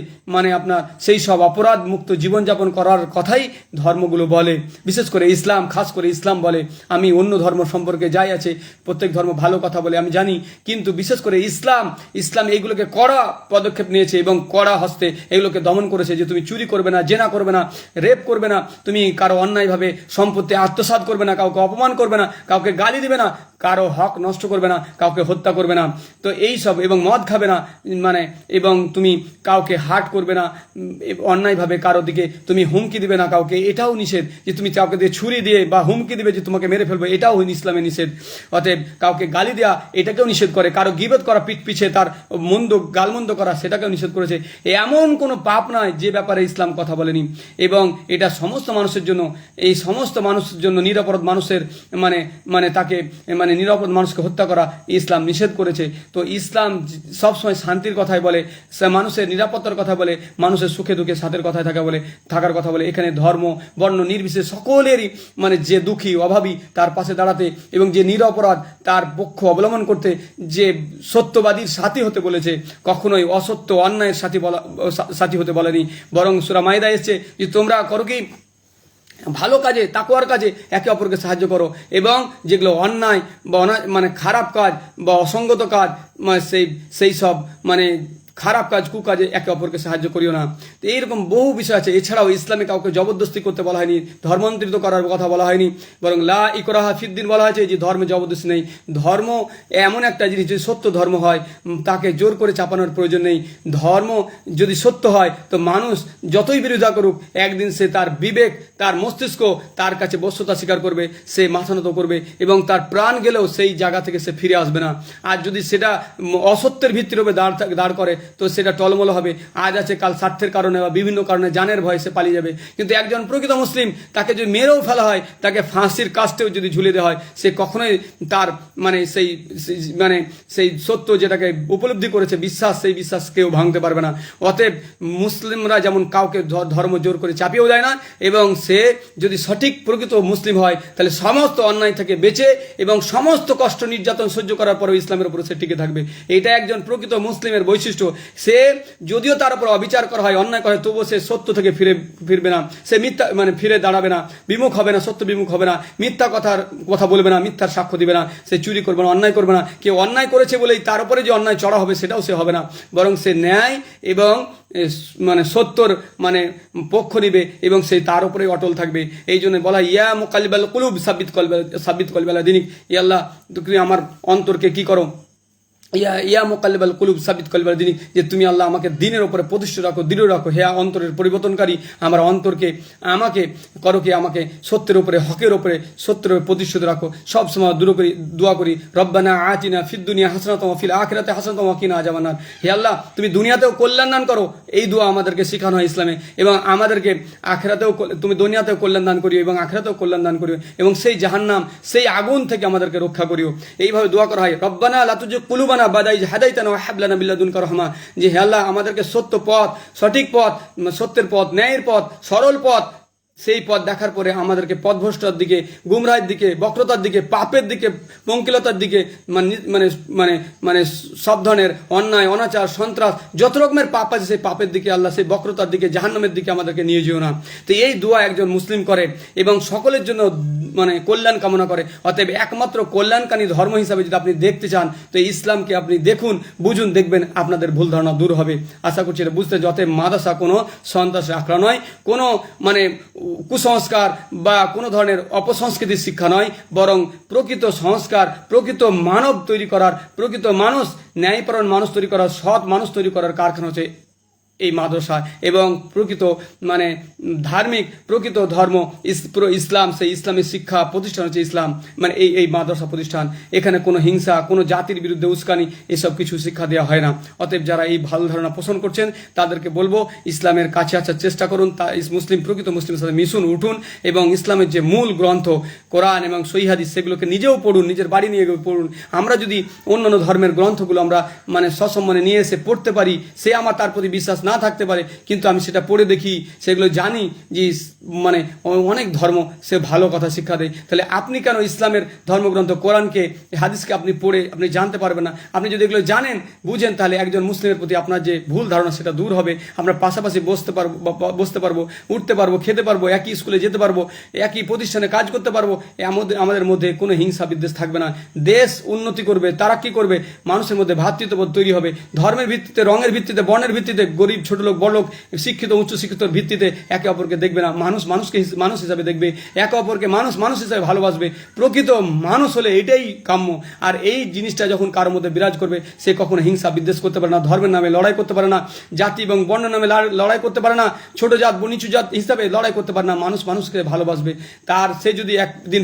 আপনার সেই সব অপরাধ মুক্ত জীবনযাপন করার কথাই ধর্মগুলো বলে। বিশেষ করে ইসলাম, খাস করে ইসলাম বলে। আমি অন্য ধর্ম সম্পর্কে যাই আছে, প্রত্যেক ধর্ম ভালো কথা বলে আমি জানি, কিন্তু বিশেষ করে ইসলাম এইগুলোকে কড়া পদক্ষেপ নিয়েছে এবং কড়া হস্তে এগুলোকে দমন করেছে যে তুমি চুরি করবে না, জেনা করবে না, রেপ করবে না, তুমি কারো অন্যায়ভাবে সম্পত্তি আত্মসাৎ করবে না, কাউকে অপমান করবে না, কাউকে গালি দিবে না, কারো হক নষ্ট করবে না, কাউকে হত্যা করবে না, তো এই সব, এবং মদ খাবে না, এবং তুমি কাউকে হার্ট করবে না, অন্যায়ভাবে কারো দিকে তুমি হুমকি দিবে না কাউকে, এটাও নিষেধ। যে তুমি কাউকে দিয়ে ছুরি দিয়ে বা হুমকি দিবে যে তোমাকে মেরে ফেলবে, এটাও ইসলামে নিষেধ। অতএব কাউকে গালি দেওয়া এটাকেও নিষেধ করে, কারো গীবত করা, পিঠ পিছে তার গালমন্দ করা সেটাকেও নিষেধ করেছে। এমন কোনো পাপ নয় যে ব্যাপারে ইসলাম কথা বলেনি, এবং এটা সমস্ত মানুষের জন্য, এই সমস্ত মানুষের জন্য, নিরপরাধ মানুষের তাকে নিরাপদ মানুষকে হত্যা করা ইসলাম নিষেধ করেছে। তো ইসলাম সবসময় শান্তির কথাই বলে, মানুষের নিরাপত্তার কথা বলে, মানুষের সুখে দুঃখে সাথের কথায় থাকার কথা বলে। এখানে ধর্ম বর্ণ নির্বিশেষে সকলেরই যে দুঃখী অভাবী তার পাশে দাঁড়াতে, এবং যে নিরপরাধ তার পক্ষ অবলম্বন করতে, যে সত্যবাদীর সাথী হতে বলেছে, কখনোই অসত্য অন্যায়ের সাথী হতে বলেনি। বরং সূরা মাইদা এসেছে যে তোমরা করো কি, ভালো কাজে, তাকওয়ার কাজে একে অপরকে সাহায্য করো, এবং যেগুলো অন্যায় বা খারাপ কাজ বা অসঙ্গত কাজ, সেই সব খারাপ কাজ, কুকাজে একে অপরকে সাহায্য করিও না। তো এইরকম বহু বিষয় আছে। এছাড়াও ইসলামে কাউকে জবরদস্তি করতে বলা হয়নি, ধর্মান্তরিত করার কথা বলা হয়নি, বরং লা ইকরাহা ফিদ্দিন বলা হয়েছে যে ধর্মে জবরদস্তি নেই। ধর্ম এমন একটা জিনিস, যদি সত্য ধর্ম হয় তাকে জোর করে চাপানোর প্রয়োজন নেই। ধর্ম যদি সত্য হয় তো মানুষ যতই বিরোধিতা করুক, একদিন সে তার বিবেক, তার মস্তিষ্ক তার কাছে বশ্যতা স্বীকার করবে, সে মাথা নত করবে, এবং তার প্রাণ গেলেও সেই জায়গা থেকে সে ফিরে আসবে না। আর যদি সেটা অসত্যের ভিত্তির উপরে দাঁড় করে তো সেটা টলমল হবে। আজ আছে কাল স্বার্থের কারণে বা বিভিন্ন কারণে জানের ভয় সে পালিয়ে যাবে। কিন্তু একজন প্রকৃত মুসলিম, তাকে যদি মেরেও ফেলা হয়, তাকে ফাঁসির কাস্টেও যদি ঝুলিয়ে দেওয়া হয়, সে কখনোই তার সেই সত্য যেটাকে উপলব্ধি করেছে, বিশ্বাস, সেই বিশ্বাস কেউ ভাঙতে পারবে না। অতএব মুসলিমরা যেমন কাউকে ধর্ম জোর করে চাপিয়েও দেয় না, এবং সে যদি সঠিক প্রকৃত মুসলিম হয় তাহলে সমস্ত অন্যায় থেকে বেঁচে এবং সমস্ত কষ্ট নির্যাতন সহ্য করার পরেও ইসলামের উপরে সে টিকে থাকবে। এটা একজন প্রকৃত মুসলিমের বৈশিষ্ট্য। সে যদিও তার উপর অবিচার করা হয়, অন্যায় করা হয়, তবুও সে সত্য থেকে ফিরবে না, সে মিথ্যা ফিরে দাঁড়াবে না, বিমুখ হবে না, সত্য বিমুখ হবে না, মিথ্যা কথা বলবে না, মিথ্যার সাক্ষ্য দিবে না, সে চুরি করবে না, অন্যায় করবে না। কেউ অন্যায় করেছে বলেই তার উপরে যে অন্যায় চড়া হবে সেটাও সে হবে না, বরং সে ন্যায় এবং সত্যর পক্ষ নিবে এবং সে তার উপরে অটল থাকবে। এই জন্য বলা ইয়া মুকাল্লিবাল কুলুব সাব্বিত কলবি আলা দিনিক। ইয়া আল্লাহ, তুমি আমার অন্তরকে কি করো, ইয়া মুকাল্লিবাল কুলুব সাব্বিত কলবি আলা দিনিক, যে তুমি আল্লাহ আমাকে দিনের উপরে প্রতিষ্ঠিত রাখো, দৃঢ় রাখো। হে অন্তরের পরিবর্তনকারী, আমার অন্তরকে আমাকে করো কি, আমাকে সত্যের উপরে, হকের উপরে, সত্যের উপরে প্রতিষ্ঠিত রাখো। সব সময় দোয়া করি, রব্বানা আতিনা ফিদ দুনিয়া হাসানাতাম ওয়া ফিল আখিরাতি হাসানাতাম ওয়া কিনা আযাবান নার। হে আল্লাহ, তুমি দুনিয়াতেও কল্যাণ দান করো, এই দোয়া আমাদেরকে শেখানো হয় ইসলামে, এবং আমাদেরকে আখিরাতেও, তুমি দুনিয়াতেও কল্যাণ দান করিও এবং আখিরাতেও কল্যাণ দান করিও, এবং সেই জাহান্নাম, সেই আগুন থেকে আমাদেরকে রক্ষা করিও। এইভাবে দোয়া করা হয়। রব্বানা লা তুযিগ কুলুবানা বাদা ইয হাদাইতানা ওয়া হাব লানা মিন লাদুনকা রাহমা, যে হে আল্লাহ, আমাদেরকে সত্য পথ, সঠিক পথ, সত্যের পথ, ন্যায়ের পথ, সরল পথ, সেই পথ দেখার পরে আমাদেরকে পথভ্রষ্টার দিকে, গুমরাহের দিকে, বক্রতার দিকে, পাপের দিকে, পঙ্কিলতার দিকে, সব ধরনের অন্যায়, অনাচার, সন্ত্রাস, যত রকমের পাপ আছে সেই পাপের দিকে, আল্লাহ সেই বক্রতার দিকে, জাহান্নামের দিকে আমাদেরকে নিয়ে যেও না। তো এই দোয়া একজন মুসলিম করে এবং সকলের জন্য কল্যাণ কামনা করে। অতএব একমাত্র কল্যাণকারী ধর্ম হিসাবে যদি আপনি দেখতে চান তো ইসলামকে আপনি দেখুন, বুঝুন, দেখবেন আপনাদের ভুল ধারণা দূর হবে। আশা করছি এটা বুঝতে। অতএব মাদ্রাসা কোনো সন্ত্রাসের আখড়া নয়, কোনো কুসংস্কার বা কোনো ধরনের অপসংস্কৃতির শিক্ষা নয়, বরং প্রকৃত সংস্কার, প্রকৃত মানব তৈরি করার, প্রকৃত মানুষ, ন্যায়পরায়ণ মানুষ তৈরি করার, সৎ মানুষ তৈরি করার কারখানা হচ্ছে এই মাদ্রাসা এবং প্রকৃত মানে ধার্মিক প্রকৃত ধর্ম পুরো ইসলাম, সেই ইসলামের শিক্ষা প্রতিষ্ঠান হচ্ছে ইসলাম, মানে এই মাদ্রাসা প্রতিষ্ঠান। এখানে কোনো হিংসা, কোনো জাতির বিরুদ্ধে উস্কানি এসব কিছু শিক্ষা দেওয়া হয় না। অতএব যারা এই ভালো ধারণা পোষণ করছেন তাদেরকে বলবো ইসলামের কাছে আসার চেষ্টা করুন, তা প্রকৃত মুসলিমের সাথে মিশুন, উঠুন এবং ইসলামের যে মূল গ্রন্থ কোরআন এবং সহিহ হাদিস সেগুলোকে নিজেও পড়ুন, নিজের বাড়ি নিয়ে পড়ুন। আমরা যদি অন্যান্য ধর্মের গ্রন্থগুলো আমরা মানে সসম্মানে নিয়ে এসে পড়তে পারি, সে আমার তার প্রতি বিশ্বাস না থাকতে পারে, কিন্তু আমি সেটা পড়ে দেখি, সেগুলো জানি যে মানে অনেক ধর্ম সে ভালো কথা শিক্ষা দেয়, তাহলে আপনি কেন ইসলামের ধর্মগ্রন্থ কোরআনকে, হাদিসকে আপনি পড়ে আপনি জানতে পারবেন না? আপনি যদি এগুলো জানেন, বুঝেন, তাহলে একজন মুসলিমের প্রতি আপনার যে ভুল ধারণা সেটা দূর হবে। আমরা পাশাপাশি বসতে পারবো, উঠতে পারবো, খেতে পারবো, একই স্কুলে যেতে পারবো, একই প্রতিষ্ঠানে কাজ করতে পারবো। আমাদের মধ্যে কোনো হিংসা বিদ্বেষ থাকবে না। দেশ উন্নতি করবে, তারাক্কি করবে, মানুষের মধ্যে ভ্রাতৃত্ববোধ তৈরি হবে। ধর্মের ভিত্তিতে, রঙের ভিত্তিতে, বর্ণের ভিত্তিতে, গরিব ছোট লোক বড় লোক, শিক্ষিত উচ্চশিক্ষিতর ভিত্তিতে একে অপরকে দেখবে না। মানুষকে মানুষ হিসাবে দেখবে, একে অপরকে মানুষ হিসাবে ভালোবাসবে। প্রকৃত মানুষ হলে এটাই কাম্য। আর এই জিনিসটা যখন কারোর মধ্যে বিরাজ করবে, সে কখনো হিংসা বিদ্বেষ করতে পারে না, ধর্মের নামে লড়াই করতে পারে না, জাতি এবং বর্ণের নামে লড়াই করতে পারে না, ছোট জাত নিচু জাত হিসাবে লড়াই করতে পারে না। মানুষকে ভালোবাসবে। তার সে যদি একদিন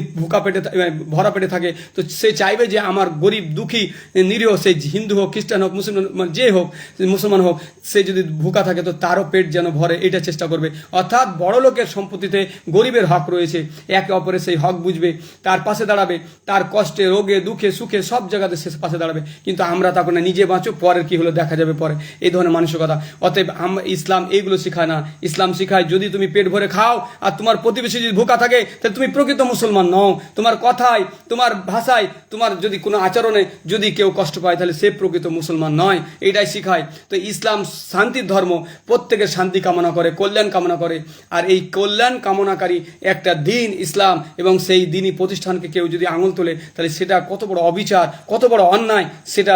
ভরা পেটে থাকে, তো সে চাইবে যে আমার গরিব দুঃখী নিরীহ, সে হিন্দু হোক, খ্রিস্টান হোক, মুসলমান যে হোক, মুসলমান হোক, সে যদি ভুকা থাকে তো তারও পেট যেন ভরে, এটা চেষ্টা করবে। অর্থাৎ বড় লোকের সম্পত্তিতে গরিবের হক রয়েছে, একে অপরের সেই হক বুঝবে, তার পাশে দাঁড়াবে, তার কষ্টে, রোগে, দুঃখে, সুখে সব জায়গাতে সে পাশে দাঁড়াবে। কিন্তু আমরা তখন নিজে বাঁচো, পরের কি হলো দেখা যাবে পরে, এই ধরনের মানসিকতা। অতএব ইসলাম এইগুলো শেখায় না। ইসলাম শেখায় যদি তুমি পেট ভরে খাও আর তোমার প্রতিবেশী যদি ভুকা থাকে, তাহলে তুমি প্রকৃত মুসলমান নও। তোমার কথায়, তোমার ভাষায়, তোমার যদি কোনো আচরণে যদি কেউ কষ্ট পায়, তাহলে সে প্রকৃত মুসলমান নয়। এইটাই শিখায়। তো ইসলাম শান্তির ধর্ম, প্রত্যেকের শান্তি কামনা করে, কল্যাণ কামনা করে। আর এই কল্যাণ কামনাকারী একটা দিন ইসলাম, এবং সেই দিনই প্রতিষ্ঠানকে কেউ যদি আঙুল তোলে, তাহলে সেটা কত বড় অবিচার, কত বড় অন্যায়, সেটা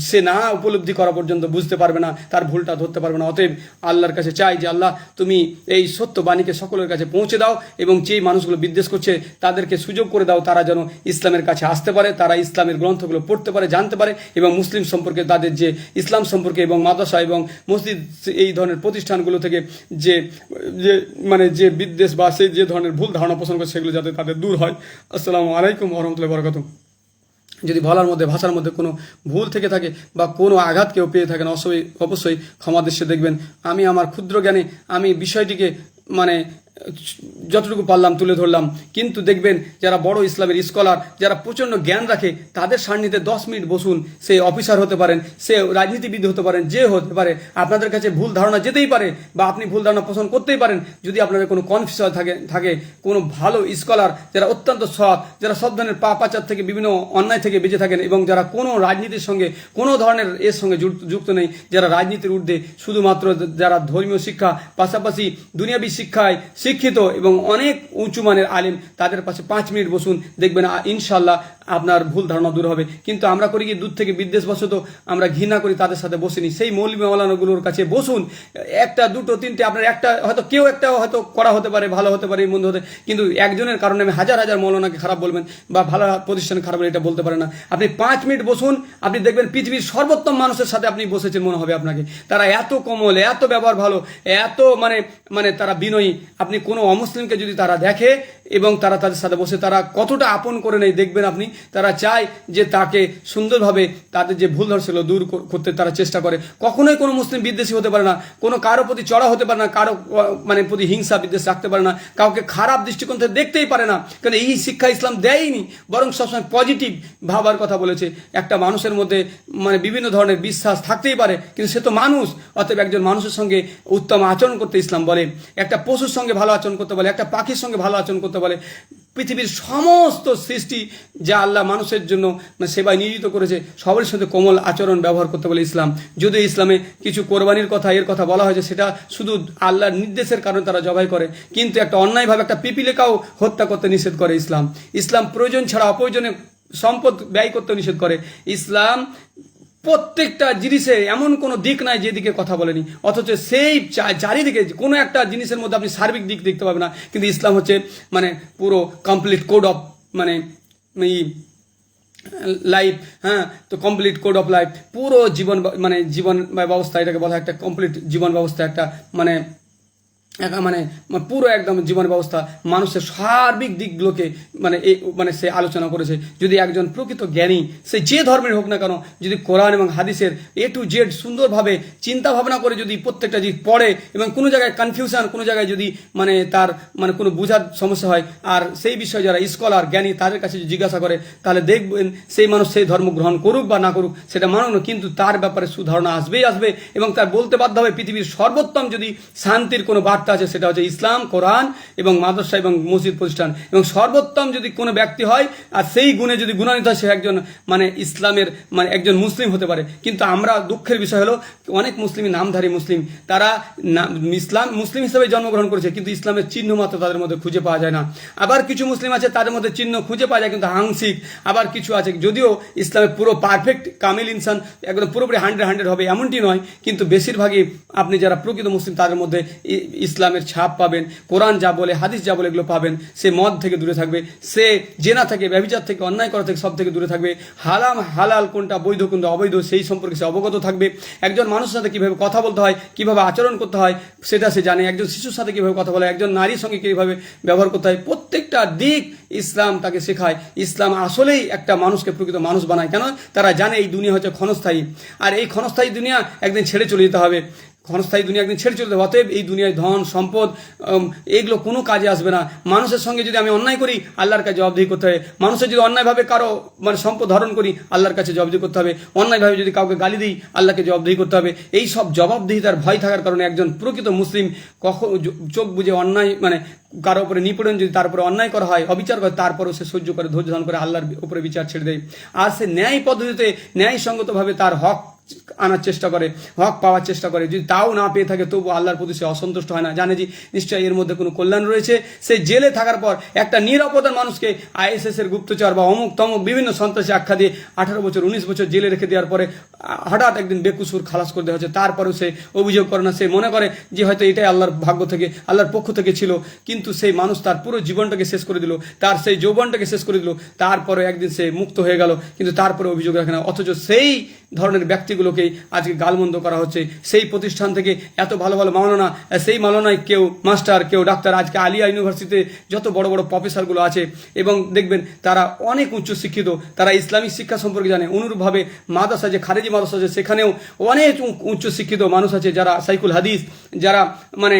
সে না উপলব্ধি করা পর্যন্ত বুঝতে পারবে না, তার ভুলটা ধরতে পারবে না। অতএব আল্লাহর কাছে চাই যে আল্লাহ তুমি এই সত্য বাণীকে সকলের কাছে পৌঁছে দাও, এবং যেই মানুষগুলো বিদ্বেষ করছে তাদেরকে সুযোগ করে দাও, তারা যেন ইসলামের কাছে আসতে পারে, তারা ইসলামের গ্রন্থগুলো পড়তে পারে, জানতে পারে, এবং মুসলিম সম্পর্কে, তাদের যে ইসলাম সম্পর্কে এবং মাদ্রাসা এবং মসজিদ এই ধরনের প্রতিষ্ঠানগুলো থেকে যে মানে যে বিদ্বেষ বা সেই যে ধরনের ভুল ধারণা পোষণ করে, সেগুলো যাতে তাদের দূর হয়। আসসালামু আলাইকুম ওয়া রাহমাতুল্লাহি ওয়া বারাকাতুহু। যদি বলার মধ্যে, ভাষার মধ্যে কোনো ভুল থেকে থাকে বা কোনো আঘাত কেউ পেয়ে থাকেন, অবশ্যই ক্ষমা দৃষ্টিতে দেখবেন। আমি আমার ক্ষুদ্র জ্ঞানে আমি বিষয়টিকে মানে যতটুকু পারলাম তুলে ধরলাম। কিন্তু দেখবেন যারা বড় ইসলামের স্কলার, যারা প্রচণ্ড জ্ঞান রাখে, তাদের সান্নিধ্যে 10 মিনিট বসুন। সে অফিসার হতে পারেন, সে রাজনীতিবিদ হতে পারেন, যে হতে পারে, আপনাদের কাছে ভুল ধারণা যেতেই পারে, বা আপনি ভুল ধারণা পোষণ করতেই পারেন। যদি আপনাদের কোনো কনফিউশন থাকে কোনো ভালো স্কলার, যারা অত্যন্ত সৎ, যারা সব ধরনের পাপাচার থেকে, বিভিন্ন অন্যায় থেকে বেঁচে থাকেন, এবং যারা কোনো রাজনীতির সঙ্গে কোনো ধরনের এর সঙ্গে যুক্ত নেই, যারা রাজনীতির ঊর্ধ্বে, শুধুমাত্র যারা ধর্মীয় শিক্ষা পাশাপাশি দুনিয়াবী শিক্ষায় শিক্ষিত এবং অনেক উঁচু মানের আলেম, তাদের পাশে 5 মিনিট বসুন, দেখবেন ইনশাল্লাহ আপনার ভুল ধারণা দূর হবে। কিন্তু আমরা করি কি, দূর থেকে বিদ্বেষবশত আমরা ঘৃণা করি, তাদের সাথে বসিনি। সেই মৌলবী মাওলানাগুলোর কাছে বসুন, একটা, দুটো, তিনটে, আপনার একটা হয়তো কেউ একটা হয়তো করা হতে পারে, ভালো হতে পারে, মন্দ হতে, কিন্তু একজনের কারণে আমি হাজার হাজার মৌলানাকে খারাপ বলবেন বা ভালো প্রতিষ্ঠান খারাপ বলে এটা বলতে পারে না। আপনি 5 মিনিট বসুন, আপনি দেখবেন পৃথিবীর সর্বোত্তম মানুষের সাথে আপনি বসেছেন মনে হবে আপনাকে। তারা এত কোমল, এত ব্যবহার ভালো, এত মানে তারা বিনয়ী। আপনি কোনো অমুসলিমকে যদি তারা দেখে এবং তারা তাদের সাথে বসে, তারা কতটা আপন করে নেয় দেখবেন আপনি। তারা চায় যে তাকে সুন্দরভাবে তাদের যে ভুল ধর্ম দূর করতে তারা চেষ্টা করে। কখনোই কোনো মুসলিম বিদ্বেষী হতে পারে না, কোনো কারো প্রতি চড়া হতে পারে না, কারো মানে প্রতি হিংসা বিদ্বেষ রাখতে পারে না, কাউকে খারাপ দৃষ্টিকোণ থেকে দেখতেই পারে না। কারণ এই শিক্ষা ইসলাম দেয়নি, বরং সবসময় পজিটিভ ভাবার কথা বলেছে। একটা মানুষের মধ্যে মানে বিভিন্ন ধরনের বিশ্বাস থাকতেই পারে, কিন্তু সে তো মানুষ। অতএব একজন মানুষের সঙ্গে উত্তম আচরণ করতে ইসলাম বলে, একটা পশুর সঙ্গে ভালো আচরণ করতে বলে, একটা পাখির সঙ্গে ভালো আচরণ করতে বলে। পৃথিবীর সমস্ত সৃষ্টি যা আল্লাহ মানুষের জন্য সেবায় নিয়োজিত করেছে, সবার সাথে কোমল আচরণ ব্যবহার করতে বলে ইসলাম। যদিও ইসলামে কিছু কোরবানির কথা, এর কথা বলা হয়েছে, সেটা শুধু আল্লাহর নির্দেশের কারণে তারা জবাই করে, কিন্তু একটা অন্যায়ভাবে একটা পিপিলিকাও হত্যা করতে নিষেধ করে ইসলাম। ইসলাম প্রয়োজন ছাড়া অপ্রয়োজনে সম্পদ ব্যয় করতে নিষেধ করে ইসলাম। প্রত্যেকটা জিনিসে এমন কোনো দিক নাই যেদিকে কথা বলেনি, অথচ সেই চারিদিকে কোনো একটা জিনিসের মধ্যে আপনি সার্বিক দিক দেখতে পাবেন না। কিন্তু ইসলাম হচ্ছে মানে পুরো কমপ্লিট কোড অফ মানে লাইফ, হ্যাঁ, তো কমপ্লিট কোড অফ লাইফ, পুরো জীবন মানে জীবন ব্যবস্থা, এটাকে বলা হয় একটা কমপ্লিট জীবন ব্যবস্থা, একটা মানে মানে পুরো একদম জীবন ব্যবস্থা মানুষের সার্বিক দিকগুলোকে মানে সে আলোচনা করেছে। যদি একজন প্রকৃত জ্ঞানী, সে যে ধর্মের হোক না কেন, যদি কোরআন এবং হাদিসের A to Z সুন্দরভাবে চিন্তা ভাবনা করে যদি প্রত্যেকটা জিনিস পড়ে এবং কোনো জায়গায় কনফিউশন, কোনো জায়গায় যদি মানে তার মানে কোনো বোঝার সমস্যা হয়, আর সেই বিষয়ে যারা স্কলার জ্ঞানী তাদের কাছে যদি জিজ্ঞাসা করে, তাহলে দেখবেন সেই মানুষ সেই ধর্ম গ্রহণ করুক বা না করুক সেটা মানুক না, কিন্তু তার ব্যাপারে সুধারণা আসবেই আসবে এবং তার বলতে বাধ্য হবে পৃথিবীর সর্বোত্তম যদি শান্তির কোনো বার্তা আছে সেটা হচ্ছে ইসলাম, কোরআন এবং মাদ্রাসা এবং মসজিদ প্রতিষ্ঠান, এবং সর্বোত্তম যদি কোনো ব্যক্তি হয় আর সেই গুণে যদি গুণান্বিত হয়, সে একজন মানে ইসলামের মানে একজন মুসলিম হতে পারে। কিন্তু আমরা দুঃখের বিষয় হলো অনেক মুসলিমই নামধারী মুসলিম, তারা মুসলিম হিসেবে জন্মগ্রহণ করেছে কিন্তু ইসলামের চিহ্ন মাত্র তাদের মধ্যে খুঁজে পাওয়া যায় না। আবার কিছু মুসলিম আছে তাদের মধ্যে চিহ্ন খুঁজে পাওয়া যায় কিন্তু আংশিক, আবার কিছু আছে যদিও ইসলামের পুরো পারফেক্ট কামিল ইনসান একদম পুরোপুরি 100 হবে এমনটি নয়, কিন্তু বেশিরভাগই আপনি যারা প্রকৃত মুসলিম তাদের মধ্যে ইসলামের ছাপ পাবেন, কোরআন যা বলে হাদিস যা বলে এগুলো পাবেন। সে মদ থেকে দূরে থাকবে, সে জেনা থেকে, ব্যভিচার থেকে, অন্যায় করা থেকে সব থেকে দূরে থাকবে, হালাল কোনটা বৈধ কোনটা অবৈধ সেই সম্পর্কে সে অবগত থাকবে। একজন মানুষের সাথে কীভাবে কথা বলতে হয়, কীভাবে আচরণ করতে হয় সেটা সে জানে, একজন শিশুর সাথে কীভাবে কথা বলা হয়, একজন নারীর সঙ্গে কীভাবে ব্যবহার করতে হয়, প্রত্যেকটা দিক ইসলাম তাকে শেখায়। ইসলাম আসলেই একটা মানুষকে প্রকৃত মানুষ বানায়, কেন তারা জানে এই দুনিয়া হচ্ছে ক্ষণস্থায়ী, আর এই ক্ষণস্থায়ী দুনিয়া একদিন ছেড়ে চলে যেতে হবে, ক্ষণস্থায়ী দুনিয়া একদিন ছেড়ে চলতে হবে। অতএব এই দুনিয়ায় ধন সম্পদ এগুলো কোনো কাজে আসবে না। মানুষের সঙ্গে যদি আমি অন্যায় করি আল্লাহর কাছে জবাবদিহি করতে হবে, মানুষের যদি অন্যায়ভাবে কারো মানে সম্পদ হরণ করি আল্লাহর কাছে জবাবদিহি করতে হবে, অন্যায়ভাবে যদি কাউকে গালি দিই আল্লাহকে জবাবদিহি করতে হবে। এই সব জবাবদিহিতার ভয় থাকার কারণে একজন প্রকৃত মুসলিম চোখ বুঝে অন্যায় মানে কারো উপরে নিপীড়ন যদি তার উপরে অন্যায় করা হয়, অবিচার করে, তারপরেও সে সহ্য করে, ধৈর্য ধারণ করে আল্লাহর উপরে বিচার ছেড়ে দেয়। আর সে ন্যায় পদ্ধতিতে ন্যায়সঙ্গতভাবে তার হক আনার চেষ্টা করে, হক পাওয়ার চেষ্টা করে। যদি তাও না পেয়ে থাকে তবু আল্লাহর প্রতি সে অসন্তুষ্ট হয় না, জানে যে নিশ্চয়ই এর মধ্যে কোনো কল্যাণ রয়েছে। সে জেলে থাকার পর একটা নিরাপদার মানুষকে ISS এর গুপ্তচর বা অমুক তমুক বিভিন্ন সন্ত্রাসী আখ্যা দিয়ে 18 বছর 19 বছর জেলে রেখে দেওয়ার পরে হঠাৎ একদিন বেকুসুর খালাস করে দেওয়া হচ্ছে, তারপরেও সে অভিযোগ করে না, সে মনে করে যে হয়তো এটাই আল্লাহর ভাগ্য থেকে আল্লাহর পক্ষ থেকে ছিল। কিন্তু সেই মানুষ তার পুরো জীবনটাকে শেষ করে দিল, তার সেই যৌবনটাকে শেষ করে দিল, তারপরে একদিন সে মুক্ত হয়ে গেল, কিন্তু তারপরে অভিযোগ রাখে না। অথচ সেই ধরনের ব্যক্তিগুলোকেই আজকে গালমন্দ করা হচ্ছে। সেই প্রতিষ্ঠান থেকে এত ভালো ভালো মাওলানা, সেই মাওলানায় কেউ মাস্টার কেউ ডাক্তার, আজকে আলিয়া ইউনিভার্সিটিতে যত বড় বড় প্রফেসরগুলো আছে এবং দেখবেন তারা অনেক উচ্চ শিক্ষিত, তারা ইসলামিক শিক্ষা সম্পর্কে জানে। অনুরূপভাবে মাদ্রাসা যে খারেজি মাদ্রাসা আছে সেখানেও অনেক উচ্চ শিক্ষিত মানুষ আছে যারা সাইকুল হাদিস, যারা মানে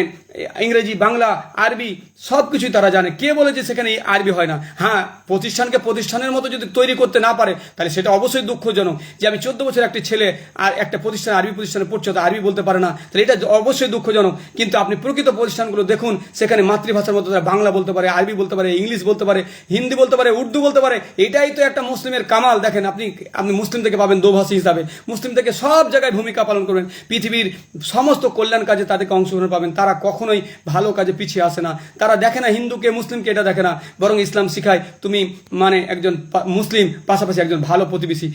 ইংরেজি বাংলা আরবি সব কিছুই তারা জানে। কে বলেছে সেখানে আরবি হয় না? হ্যাঁ, প্রতিষ্ঠানকে প্রতিষ্ঠানের মতো যদি তৈরি করতে না পারে তাহলে সেটা অবশ্যই দুঃখজনক। যে আমি 14 বছর একটি ছেলে আর একটা প্রতিষ্ঠান আরবি প্রতিষ্ঠানে পড়ছে তো আরবি বলতে পারে না, তাহলে এটা অবশ্যই দুঃখজনক। কিন্তু আপনি প্রকৃত প্রতিষ্ঠানগুলো দেখুন, সেখানে মাতৃভাষার মতো তারা বাংলা বলতে পারে, আরবি বলতে পারে, ইংলিশ বলতে পারে, হিন্দি বলতে পারে, উর্দু বলতে পারে। এটাই তো একটা মুসলিমের কামাল। দেখেন আপনি মুসলিম থেকে পাবেন দোভাষী হিসাবে, মুসলিম থেকে সব জায়গায় ভূমিকা পালন করবেন, পৃথিবীর সমস্ত কল্যাণ কাজে তাদেরকে অংশগ্রহণ পাবেন। তারা কখনোই ভালো কাজে পিছিয়ে আসে না, তারা দেখে না হিন্দুকে মুসলিমকে, এটা দেখে না, বরং ইসলাম শিখায় তুমি মানে একজন মুসলিম, পাশাপাশি একজন ভালো প্রতিবেশী,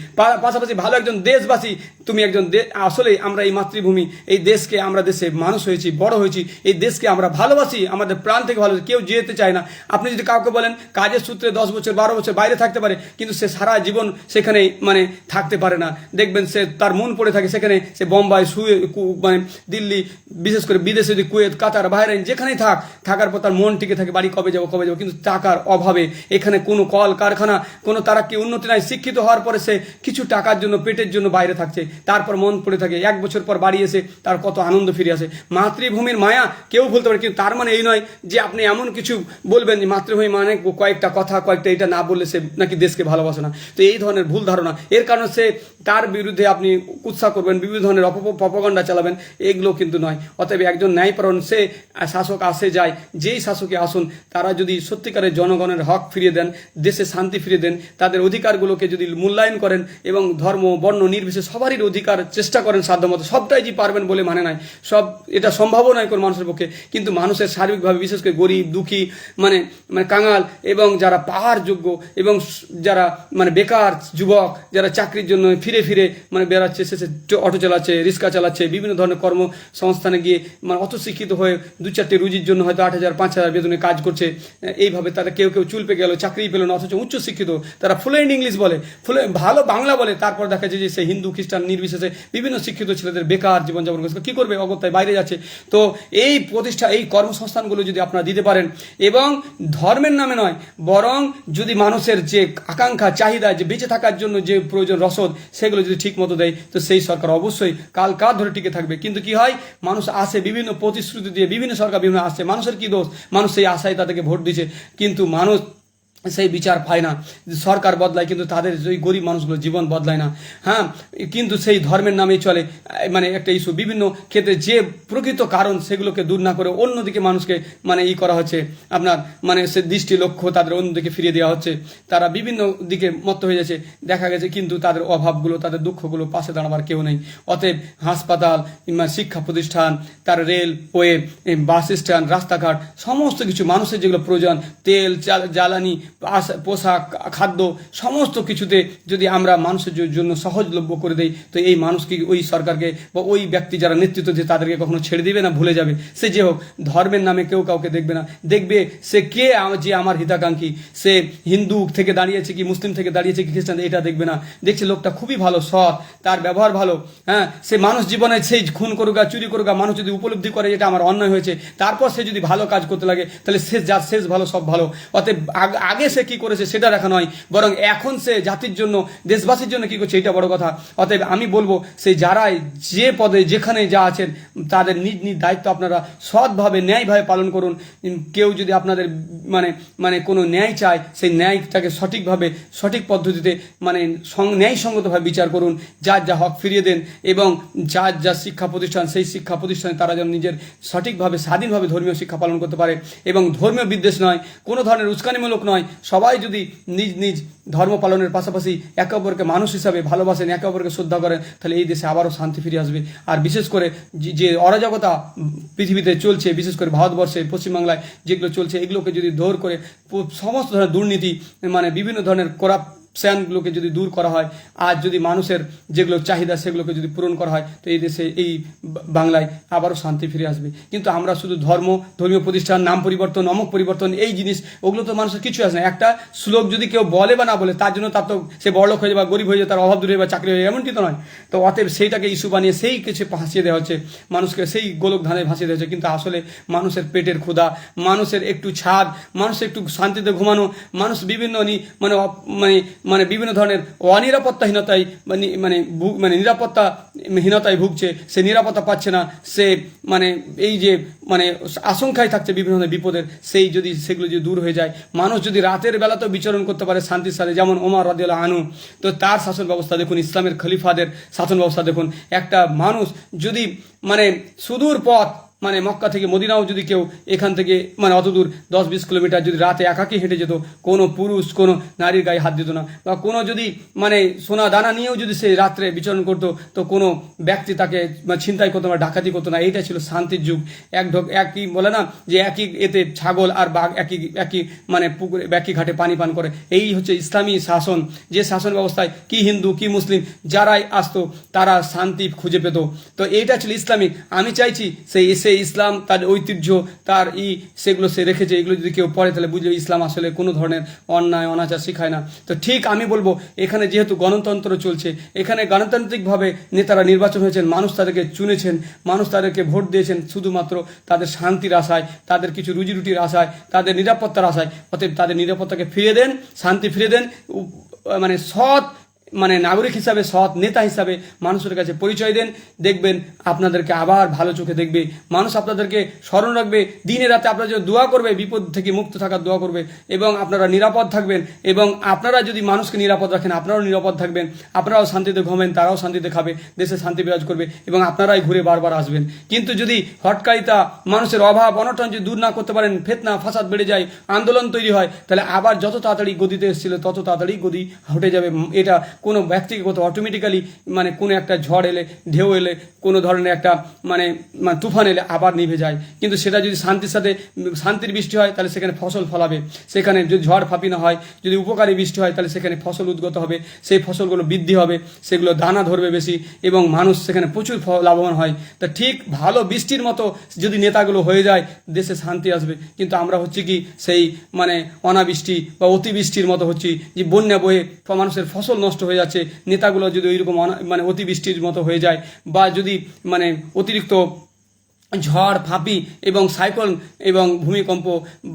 পাশাপাশি ভালো একজন দেশবাসী। তুমি একজন আসলে আমরা এই মাতৃভূমি, এই দেশকে, আমরা দেশে মানুষ হয়েছি, বড় হয়েছি, এই দেশকে আমরা ভালোবাসি, আমাদের প্রাণ থেকে ভালোবাসি, কেউ যেতে চায় না। আপনি যদি কাউকে বলেন কাজের সূত্রে 10 বছর 12 বছর বাইরে থাকতে পারে, কিন্তু সে সারা জীবন সেখানে মানে থাকতে পারে না। দেখবেন সে তার মন পড়ে থাকে সেখানে, সে বোম্বাই মানে দিল্লি, বিশেষ করে বিদেশে যদি কুয়েত কাতার বাহরাইন যেখানেই থাকার পর তার মন টিকে থাকে, বাড়ি কবে যাবো কবে যাবো, কিন্তু টাকার অভাবে এখানে কোনো কল কারখানা, কোনো তারা কি উন্নতি নাই। শিক্ষিত হওয়ার পরে সে কিছু টাকার জন্য পেটের জন্য বাইরে থাকছে, তারপর মন পড়ে থাকে, 1 বছর পর বাড়ি এসে তার কত আনন্দ ফিরে আসে। মাতৃভূমির মায়া কেউ ভুলতে পারে, কিন্তু তার মানে এই নয় যে আপনি এমন কিছু বলবেন যে মাতৃভূমি মানে কয়েকটা কথা কয়েকটা এটা না বললে সে নাকি দেশকে ভালোবাসে না। তো এই ধরনের ভুল ধারণা, এর কারণে সে তার বিরুদ্ধে আপনি উৎসাহ করবেন, বিভিন্ন ধরনের প্রপাগান্ডা চালাবেন, এগুলো কিন্তু নয়। অতএব একজন ন্যায়পরায়ণ সে শাসক আসে যায়, যেই শাসকই আসুন তারা যদি সত্যিকারের জনগণের হক ফিরিয়ে দেন, দেশে শান্তি ফিরিয়ে দেন, তাদের অধিকারগুলোকে যদি মূল্যায়ন করেন এবং ধর্ম বর্ণ নির্বিশেষে সবারই অধিকার অধিকার চেষ্টা করেন সাধ্যমতো, সবটাই যে পারবেন বলে মানে নাই, সব এটা সম্ভবও নয় কোন মানুষের পক্ষে, কিন্তু মানুষের সার্বিকভাবে বিশেষ করে গরিব দুঃখী মানে মানে কাঙাল এবং যারা পাহাড় যোগ্য এবং যারা মানে বেকার যুবক, যারা চাকরির জন্য ফিরে ফিরে মানে বেড়াচ্ছে, শেষে অটো চালাচ্ছে, রিক্সা চালাচ্ছে, বিভিন্ন ধরনের কর্মসংস্থানে গিয়ে মানে অত শিক্ষিত হয়ে 2-4টে রুজির জন্য হয়তো 8,000-5,000 বেতনে কাজ করছে, এইভাবে তারা কেউ কেউ চুল পেকে গেল, চাকরি পেল না, অথচ উচ্চ শিক্ষিত, তারা ফ্লুয়েন্ট ইংলিশ বলে, ভালো বাংলা বলে, তারপর দেখা যায় যে সে হিন্দু খ্রিস্টান নির্বিশেষে বিভিন্ন শিক্ষিত ছেলেদের বেকার জীবনযাপন করছে, কী করবে, অগত্যায় বাইরে যাচ্ছে। তো এই প্রতিষ্ঠা, এই কর্মসংস্থানগুলো যদি আপনারা দিতে পারেন এবং ধর্মের নামে নয়, বরং যদি মানুষের যে আকাঙ্ক্ষা চাহিদা, যে বেঁচে থাকার জন্য যে প্রয়োজন রসদ, সেগুলো যদি ঠিক মতো দেয়, তো সেই সরকার অবশ্যই কাল ধরে টিকে থাকবে। কিন্তু কি হয়, মানুষ আসে বিভিন্ন প্রতিশ্রুতি দিয়ে, বিভিন্ন সরকার বিভিন্ন আসছে, মানুষের কি দোষ, মানুষ সেই আশায় তাদেরকে ভোট দিচ্ছে, কিন্তু মানুষ সেই বিচার পায় না। সরকার বদলায় কিন্তু তাদের ওই গরিব মানুষগুলো জীবন বদলায় না। হ্যাঁ, কিন্তু সেই ধর্মের নামেই চলে মানে একটা ইস্যু, বিভিন্ন ক্ষেত্রে যে প্রকৃত কারণ সেগুলোকে দূর না করে অন্যদিকে মানুষকে মানে করা হচ্ছে, আপনার মানে সে দৃষ্টি লক্ষ্য তাদের অন্যদিকে ফিরিয়ে দেওয়া হচ্ছে, তারা বিভিন্ন দিকে মত্ত হয়ে যাচ্ছে, দেখা গেছে কিন্তু তাদের অভাবগুলো, তাদের দুঃখগুলো পাশে দাঁড়াবার কেউ নেই। অতএব হাসপাতাল, শিক্ষা প্রতিষ্ঠান, তার রেলওয়ে, বাস স্ট্যান্ড, রাস্তাঘাট, সমস্ত কিছু মানুষের যেগুলো প্রয়োজন, তেল জ্বালানি, পোশাক, খাদ্য, সমস্ত কিছুতে যদি আমরা মানুষের জন্য সহজলভ্য করে দেই, তো এই মানুষকে, ওই সরকারকে বা ওই ব্যক্তি যারা নেতৃত্ব দিয়ে তাদেরকে কখনো ছেড়ে দিবে না, ভুলে যাবে। সে যে হোক, ধর্মের নামে কেউ কাউকে দেখবে না, দেখবে সে কে, যে আমার হিতাকাঙ্ক্ষী, সে হিন্দু থেকে দাঁড়িয়েছে কি মুসলিম থেকে দাঁড়িয়েছে কি খ্রিস্টান, এটা দেখবে না, দেখছে লোকটা খুবই ভালো, সৎ, তার ব্যবহার ভালো, হ্যাঁ, সে মানুষ জীবনে সেই খুন করুক চুরি করুক, মানুষ যদি উপলব্ধি করে এটা আমার অন্যায় হয়েছে, তারপর সে যদি ভালো কাজ করতে লাগে, তাহলে শেষ ভালো, সব ভালো। অতএব আগে সে কি করেছে সেটা দেখা নয়, বরং এখন সে জাতির জন্য, দেশবাসীর জন্য কি করছে, এটা বড় কথা। অতএব আমি বলবো, সেই যারাই যে পদে যেখানে যা আছেন, তাদের নিজ নিজ দায়িত্ব আপনারা সৎভাবে ন্যায়ভাবে পালন করুন। কেউ যদি আপনাদের মানে মানে কোনো ন্যায় চায়, সেই ন্যায়টাকে সঠিকভাবে, সঠিক পদ্ধতিতে মানে ন্যায়সঙ্গতভাবে বিচার করুন, যার যা হক ফিরিয়ে দেন, এবং যার যা শিক্ষা প্রতিষ্ঠান, সেই শিক্ষা প্রতিষ্ঠানে তারা যেন নিজের সঠিকভাবে স্বাধীনভাবে ধর্মীয় শিক্ষা পালন করতে পারে, এবং ধর্মীয় বিদ্বেষ নয়, কোনো ধরনের উস্কানিমূলক নয়, সবাই যদি নিজ নিজ ধর্ম পালনের পাশাপাশি একে অপরকে মানুষ হিসাবে ভালোবাসেন, একে অপরকে শ্রদ্ধা করেন, তাহলে এই দেশে আবারও শান্তি ফিরে আসবে। আর বিশেষ করে যে অরাজকতা পৃথিবীতে চলছে, বিশেষ করে ভারতবর্ষে, পশ্চিমবাংলায় যেগুলো চলছে, এগুলোকে যদি দূর করে সমস্ত ধরনের দুর্নীতি, মানে বিভিন্ন ধরনের করাপশনগুলোকে যদি দূর করা হয়, আর যদি মানুষের যেগুলো চাহিদা সেগুলোকে যদি পূরণ করা হয়, তো এই দেশে, এই বাংলায় আবারও শান্তি ফিরে আসবে। কিন্তু আমরা শুধু ধর্মীয় প্রতিষ্ঠান, নাম পরিবর্তন, অমুক পরিবর্তন, এই জিনিস, ওগুলো তো মানুষের কিছু আসে না। একটা শ্লোক যদি কেউ বলে বা না বলে, তার জন্য তার তো সে বড়লোক হয়ে যায় বা গরিব হয়ে যায়, তার অভাব দূরে বা চাকরি হয়ে যায়, এমনটি তো নয়। তো অতএব সেইটাকে ইস্যু বানিয়ে সেই কিছু ভাসিয়ে দেওয়া হচ্ছে, মানুষকে সেই গোলক ধাঁধে ভাসিয়ে দেওয়া হচ্ছে। কিন্তু আসলে মানুষের পেটের ক্ষুধা, মানুষের একটু ছাদ, মানুষের একটু শান্তিতে ঘুমানো, মানুষ বিভিন্ন মানে মানে মানে বিভিন্ন ধরনের অনিরাপত্তাহীনতায় মানে নিরাপত্তাহীনতায় ভুগছে, সে নিরাপত্তা পাচ্ছে না, সে মানে এই যে মানে আশঙ্কায় থাকছে বিভিন্ন ধরনের বিপদের, সেগুলো যদি দূর হয়ে যায়, মানুষ যদি রাতের বেলাতেও বিচরণ করতে পারে শান্তির সাথে, যেমন ওমর রাদিয়াল্লাহু আনহু, তো তার শাসন ব্যবস্থা দেখুন, ইসলামের খলিফাদের শাসন ব্যবস্থা দেখুন। একটা মানুষ যদি মানে সুদূর পথ, মানে মক্কা থেকে মদিনাও যদি কেউ এখান থেকে মানে অতদূর 10-20 কিলোমিটার যদি রাতে একাকি হেঁটে যেত, কোনো পুরুষ কোনো নারীর গায়ে হাত দিত না, বা কোনো যদি মানে সোনা দানা নিয়েও যদি সে রাত্রে বিচরণ করতো, তো কোনো ব্যক্তি তাকে ছিনতাই করতো না, ডাকাতি করতো না। এইটা ছিল শান্তির যুগ। একই বলে না যে একই এতে ছাগল আর বাঘ একই মানে পুকুরে একই ঘাটে পানি পান করে। এই হচ্ছে ইসলামী শাসন, যে শাসন ব্যবস্থায় কি হিন্দু কি মুসলিম যারাই আসতো তারা শান্তি খুঁজে পেত। তো এইটা ছিল ইসলামিক। আমি চাইছি সেই ইসলাম, তার ঐতিহ্য, তার সেগুলো সে রেখেছে, এগুলো যদি কেউ পড়ে তাহলে বুঝবে ইসলাম আসলে কোনো ধরনের অন্যায় অনাচার শিখায় না। তো ঠিক আমি বলবো, এখানে যেহেতু গণতন্ত্র চলছে, এখানে গণতান্ত্রিকভাবে নেতারা নির্বাচন হয়েছেন, মানুষ তাদেরকে চুনেছেন, মানুষ তাদেরকে ভোট দিয়েছেন শুধুমাত্র তাদের শান্তির আশায়, তাদের কিছু রুজি রুটির আশায়, তাদের নিরাপত্তার আশায়। অতএব তাদের নিরাপত্তাকে ফিরিয়ে দেন, শান্তি ফিরিয়ে দেন, মানে সৎ মানে নাগরিক হিসাবে, সৎ নেতা হিসাবে মানুষের কাছে পরিচয় দেন। দেখবেন আপনাদেরকে আবার ভালো চোখে দেখবে, মানুষ আপনাদেরকে স্মরণ রাখবে, দিনে রাতে আপনারা যদি দোয়া করবে, বিপদ থেকে মুক্ত থাকার দোয়া করবে, এবং আপনারা নিরাপদ থাকবেন। এবং আপনারা যদি মানুষকে নিরাপদ রাখেন, আপনারাও নিরাপদ থাকবেন, আপনারাও শান্তিতে ঘুমাবেন, তারাও শান্তিতে খাবে, দেশে শান্তি বিরাজ করবে, এবং আপনারাই ঘুরে বারবার আসবেন। কিন্তু যদি হটকারিতা, মানুষের অভাব অনটন যদি দূর না করতে পারেন, ফিতনা ফাসাদ বেড়ে যায়, আন্দোলন তৈরি হয়, তাহলে আবার যত তাড়াতাড়ি গদিতে এসেছিল তত তাড়াতাড়ি গদি হটে যাবে। এটা কোনো ব্যক্তিকে কত অটোমেটিক্যালি মানে কোনো একটা ঝড় এলে, ঢেউ এলে, কোনো ধরনের একটা মানে তুফান এলে আবার নিভে যায়। কিন্তু সেটা যদি শান্তির সাথে শান্তির বৃষ্টি হয় তাহলে সেখানে ফসল ফলাবে, সেখানে যদি ঝড় ফাঁপি না হয়, যদি উপকারী বৃষ্টি হয় তাহলে সেখানে ফসল উদ্গত হবে, সেই ফসলগুলো বৃদ্ধি হবে, সেগুলো দানা ধরবে বেশি এবং মানুষ সেখানে প্রচুর লাভবান হয়। তা ঠিক ভালো বৃষ্টির মতো যদি নেতাগুলো হয়ে যায় দেশে শান্তি আসবে। কিন্তু আমরা হচ্ছে কি সেই মানে অনাবৃষ্টি বা অতিবৃষ্টির মতো হচ্ছি, যে বন্যা বয়ে মানুষের ফসল নষ্ট হয়ে যাচ্ছে। নেতাগুলো যদি ওইরকম মানে অতিবৃষ্টির মতো হয়ে যায় বা যদি মানে অতিরিক্ত ঝড় ফাঁপি এবং সাইক্লোন এবং ভূমিকম্প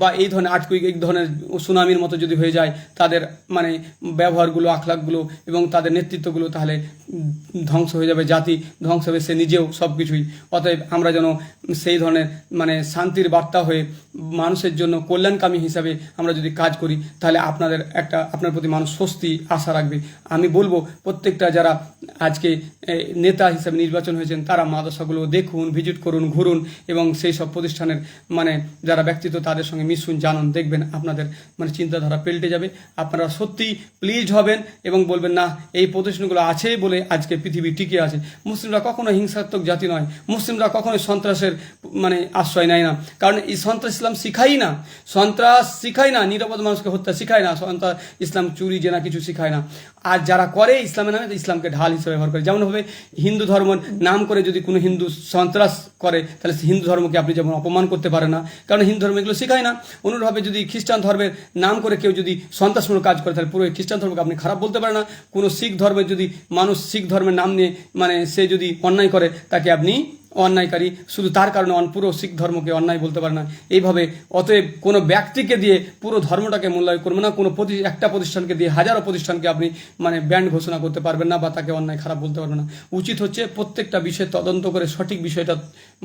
বা এই ধরনের আর্থকুইক, এই ধরনের সুনামির মতো যদি হয়ে যায়, তাদের মানে ব্যবহারগুলো, আখলাকগুলো এবং তাদের নেতৃত্বগুলো তাহলে ধ্বংস হয়ে যাবে, জাতি ধ্বংস হবে, সে নিজেও সব কিছুই। অতএব আমরা যেন সেই ধরনের মানে শান্তির বার্তা হয়ে মানুষের জন্য কল্যাণকামী হিসাবে আমরা যদি কাজ করি তাহলে আপনার প্রতি মানুষ স্বস্তি আশা রাখবে। আমি বলবো প্রত্যেকটা যারা আজকে নেতা হিসাবে নির্বাচন হয়েছেন তারা মাদ্রাসাগুলো দেখুন, ভিজিট করুন, ঘুরুন এবং সেই সব প্রতিষ্ঠানের মানে যারা ব্যক্তিত্ব তাদের সঙ্গে মিশুন, জানুন, দেখবেন আপনাদের মানে চিন্তাধারা পাল্টে যাবে। আপনারা সত্যিই প্লিজ হবেন এবং বলবেন না এই প্রতিষ্ঠানগুলো আছে বলে আজকে পৃথিবী টিকে আছে। মুসলিমরা কখনো হিংসাত্মক জাতি নয়, মুসলিমরা কখনোই সন্ত্রাসের মানে আশ্রয় নেয় না, কারণ এই সন্ত্রাস ইসলাম শিখাই না, সন্ত্রাস শিখায় না, নিরাপদ মানুষকে হত্যা শিখায় না, সন্ত্রাস ইসলাম চুরি জেনা কিছু শিখায় না। আর যারা করে ইসলামের নামে ইসলামকে ঢাল হিসেবে ব্যবহার করে। যেমনভাবে হিন্দু ধর্ম নাম করে যদি কোনো হিন্দু সন্ত্রাস করে তাহলে হিন্দু ধর্মকে আপনি যেমন অপমান করতে পারেন না, কারণ হিন্দু ধর্ম এগুলো শিখায় না। অনুরূপভাবে যদি খ্রিস্টান ধর্মের নাম করে কেউ যদি সন্ত্রাসমূলক কাজ করে তাহলে পুরো খ্রিস্টান ধর্মকে আপনি খারাপ বলতে পারেন না। কোনো শিখ ধর্মের যদি মানুষ শিখ ধর্মের নাম নিয়ে মানে সে যদি অন্যায় করে তাকে আপনি অন্যায়কারী শুধু তার কারণে পুরো শিখ ধর্মকে অন্যায় বলতে পারে না। এইভাবে অতএব কোনো ব্যক্তিকে দিয়ে পুরো ধর্মটাকে মূল্যায়ন করবে না, কোনো একটা প্রতিষ্ঠানকে দিয়ে হাজারো প্রতিষ্ঠানকে আপনি মানে ব্যান্ড ঘোষণা করতে পারবেন না বা তাকে অন্যায় খারাপ বলতে পারবেন না। উচিত হচ্ছে প্রত্যেকটা বিষয় তদন্ত করে সঠিক বিষয়টা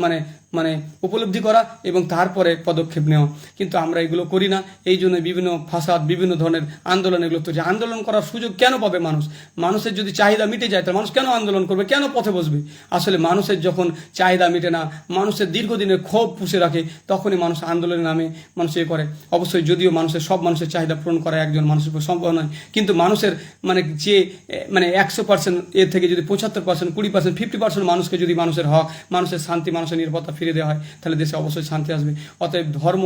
মানে মানে উপলব্ধি করা এবং তারপরে পদক্ষেপ নেওয়া। কিন্তু আমরা এগুলো করি না, এই জন্য বিভিন্ন ফাসাদ, বিভিন্ন ধরনের আন্দোলন এগুলো তো, যে আন্দোলন করার সুযোগ কেন পাবে মানুষ? মানুষের যদি চাহিদা মিটে যায় তাহলে মানুষ কেন আন্দোলন করবে, কেন পথে বসবে? আসলে মানুষের যখন চাহিদা মিটে না, মানুষের দীর্ঘদিনের ক্ষোভ পুষে রাখে, তখনই মানুষ আন্দোলনের নামে মানুষ এ করে। অবশ্যই যদিও মানুষের সব মানুষের চাহিদা পূরণ করা একজন মানুষের পক্ষে সম্ভব নয়, কিন্তু মানুষের মানে যে মানে 100% এর থেকে যদি 75%, 20%, 50% মানুষকে যদি মানুষের হক, মানুষের শান্তি, মানুষের নিরাপত্তা ফিরে দেওয়া হয় তাহলে দেশে অবশ্যই শান্তি আসবে। অতএব ধর্ম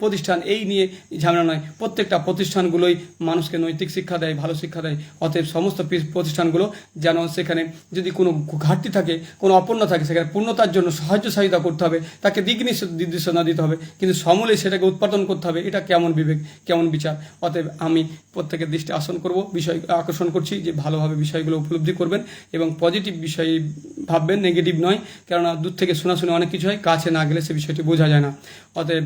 প্রতিষ্ঠান এই নিয়ে ঝামেলা নয়, প্রত্যেকটা প্রতিষ্ঠানগুলোই মানুষকে নৈতিক শিক্ষা দেয়, ভালো শিক্ষা দেয়। অতএব সমস্ত প্রতিষ্ঠানগুলো যেন সেখানে যদি কোনো ঘাটতি থাকে, কোনো অপূর্ণ থাকে, সেখানে পূর্ণতার জন্য সাহায্য সহায়তা করতে হবে, তাকে দিক নির্দেশনা দিতে হবে, কিন্তু সমূলে সেটাকে উৎপাদন করতে হবে। এটা কেমন বিবেক, কেমন বিচার? অতএব আমি প্রত্যেকের দৃষ্টি আকর্ষণ করছি যে ভালোভাবে বিষয়গুলো উপলব্ধি করবেন এবং পজিটিভ বিষয়ে ভাববেন, নেগেটিভ নয়। কেননা দূর থেকে শোনা অনেক কিছু হয়, কাছে না গেলে সে বিষয়টি বোঝা যায় না। অতএব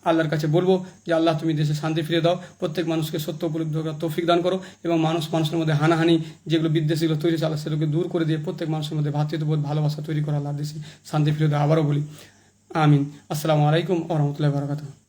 আল্লাহর কাছে বলবো যে আল্লাহ তুমি দেশে শান্তি ফিরে দাও, প্রত্যেক মানুষকে সত্য উপলব্ধি করার তৌফিক দান করো এবং মানুষের মধ্যে হানাহানি যেগুলো বিদ্বেষগুলো তৈরি হচ্ছে আল্লাহ সেগুলোকে দূর করে দিয়ে প্রত্যেক মানুষের মধ্যে ভ্রাতৃত্ববোধ, ভালোবাসা তৈরি করা, আল্লাহ দেশে শান্তি ফিরে দাও। আবারও বলি আমিন। আসসালামু আলাইকুম ওয়া রাহমাতুল্লাহি ওয়া বারাকাতুহু।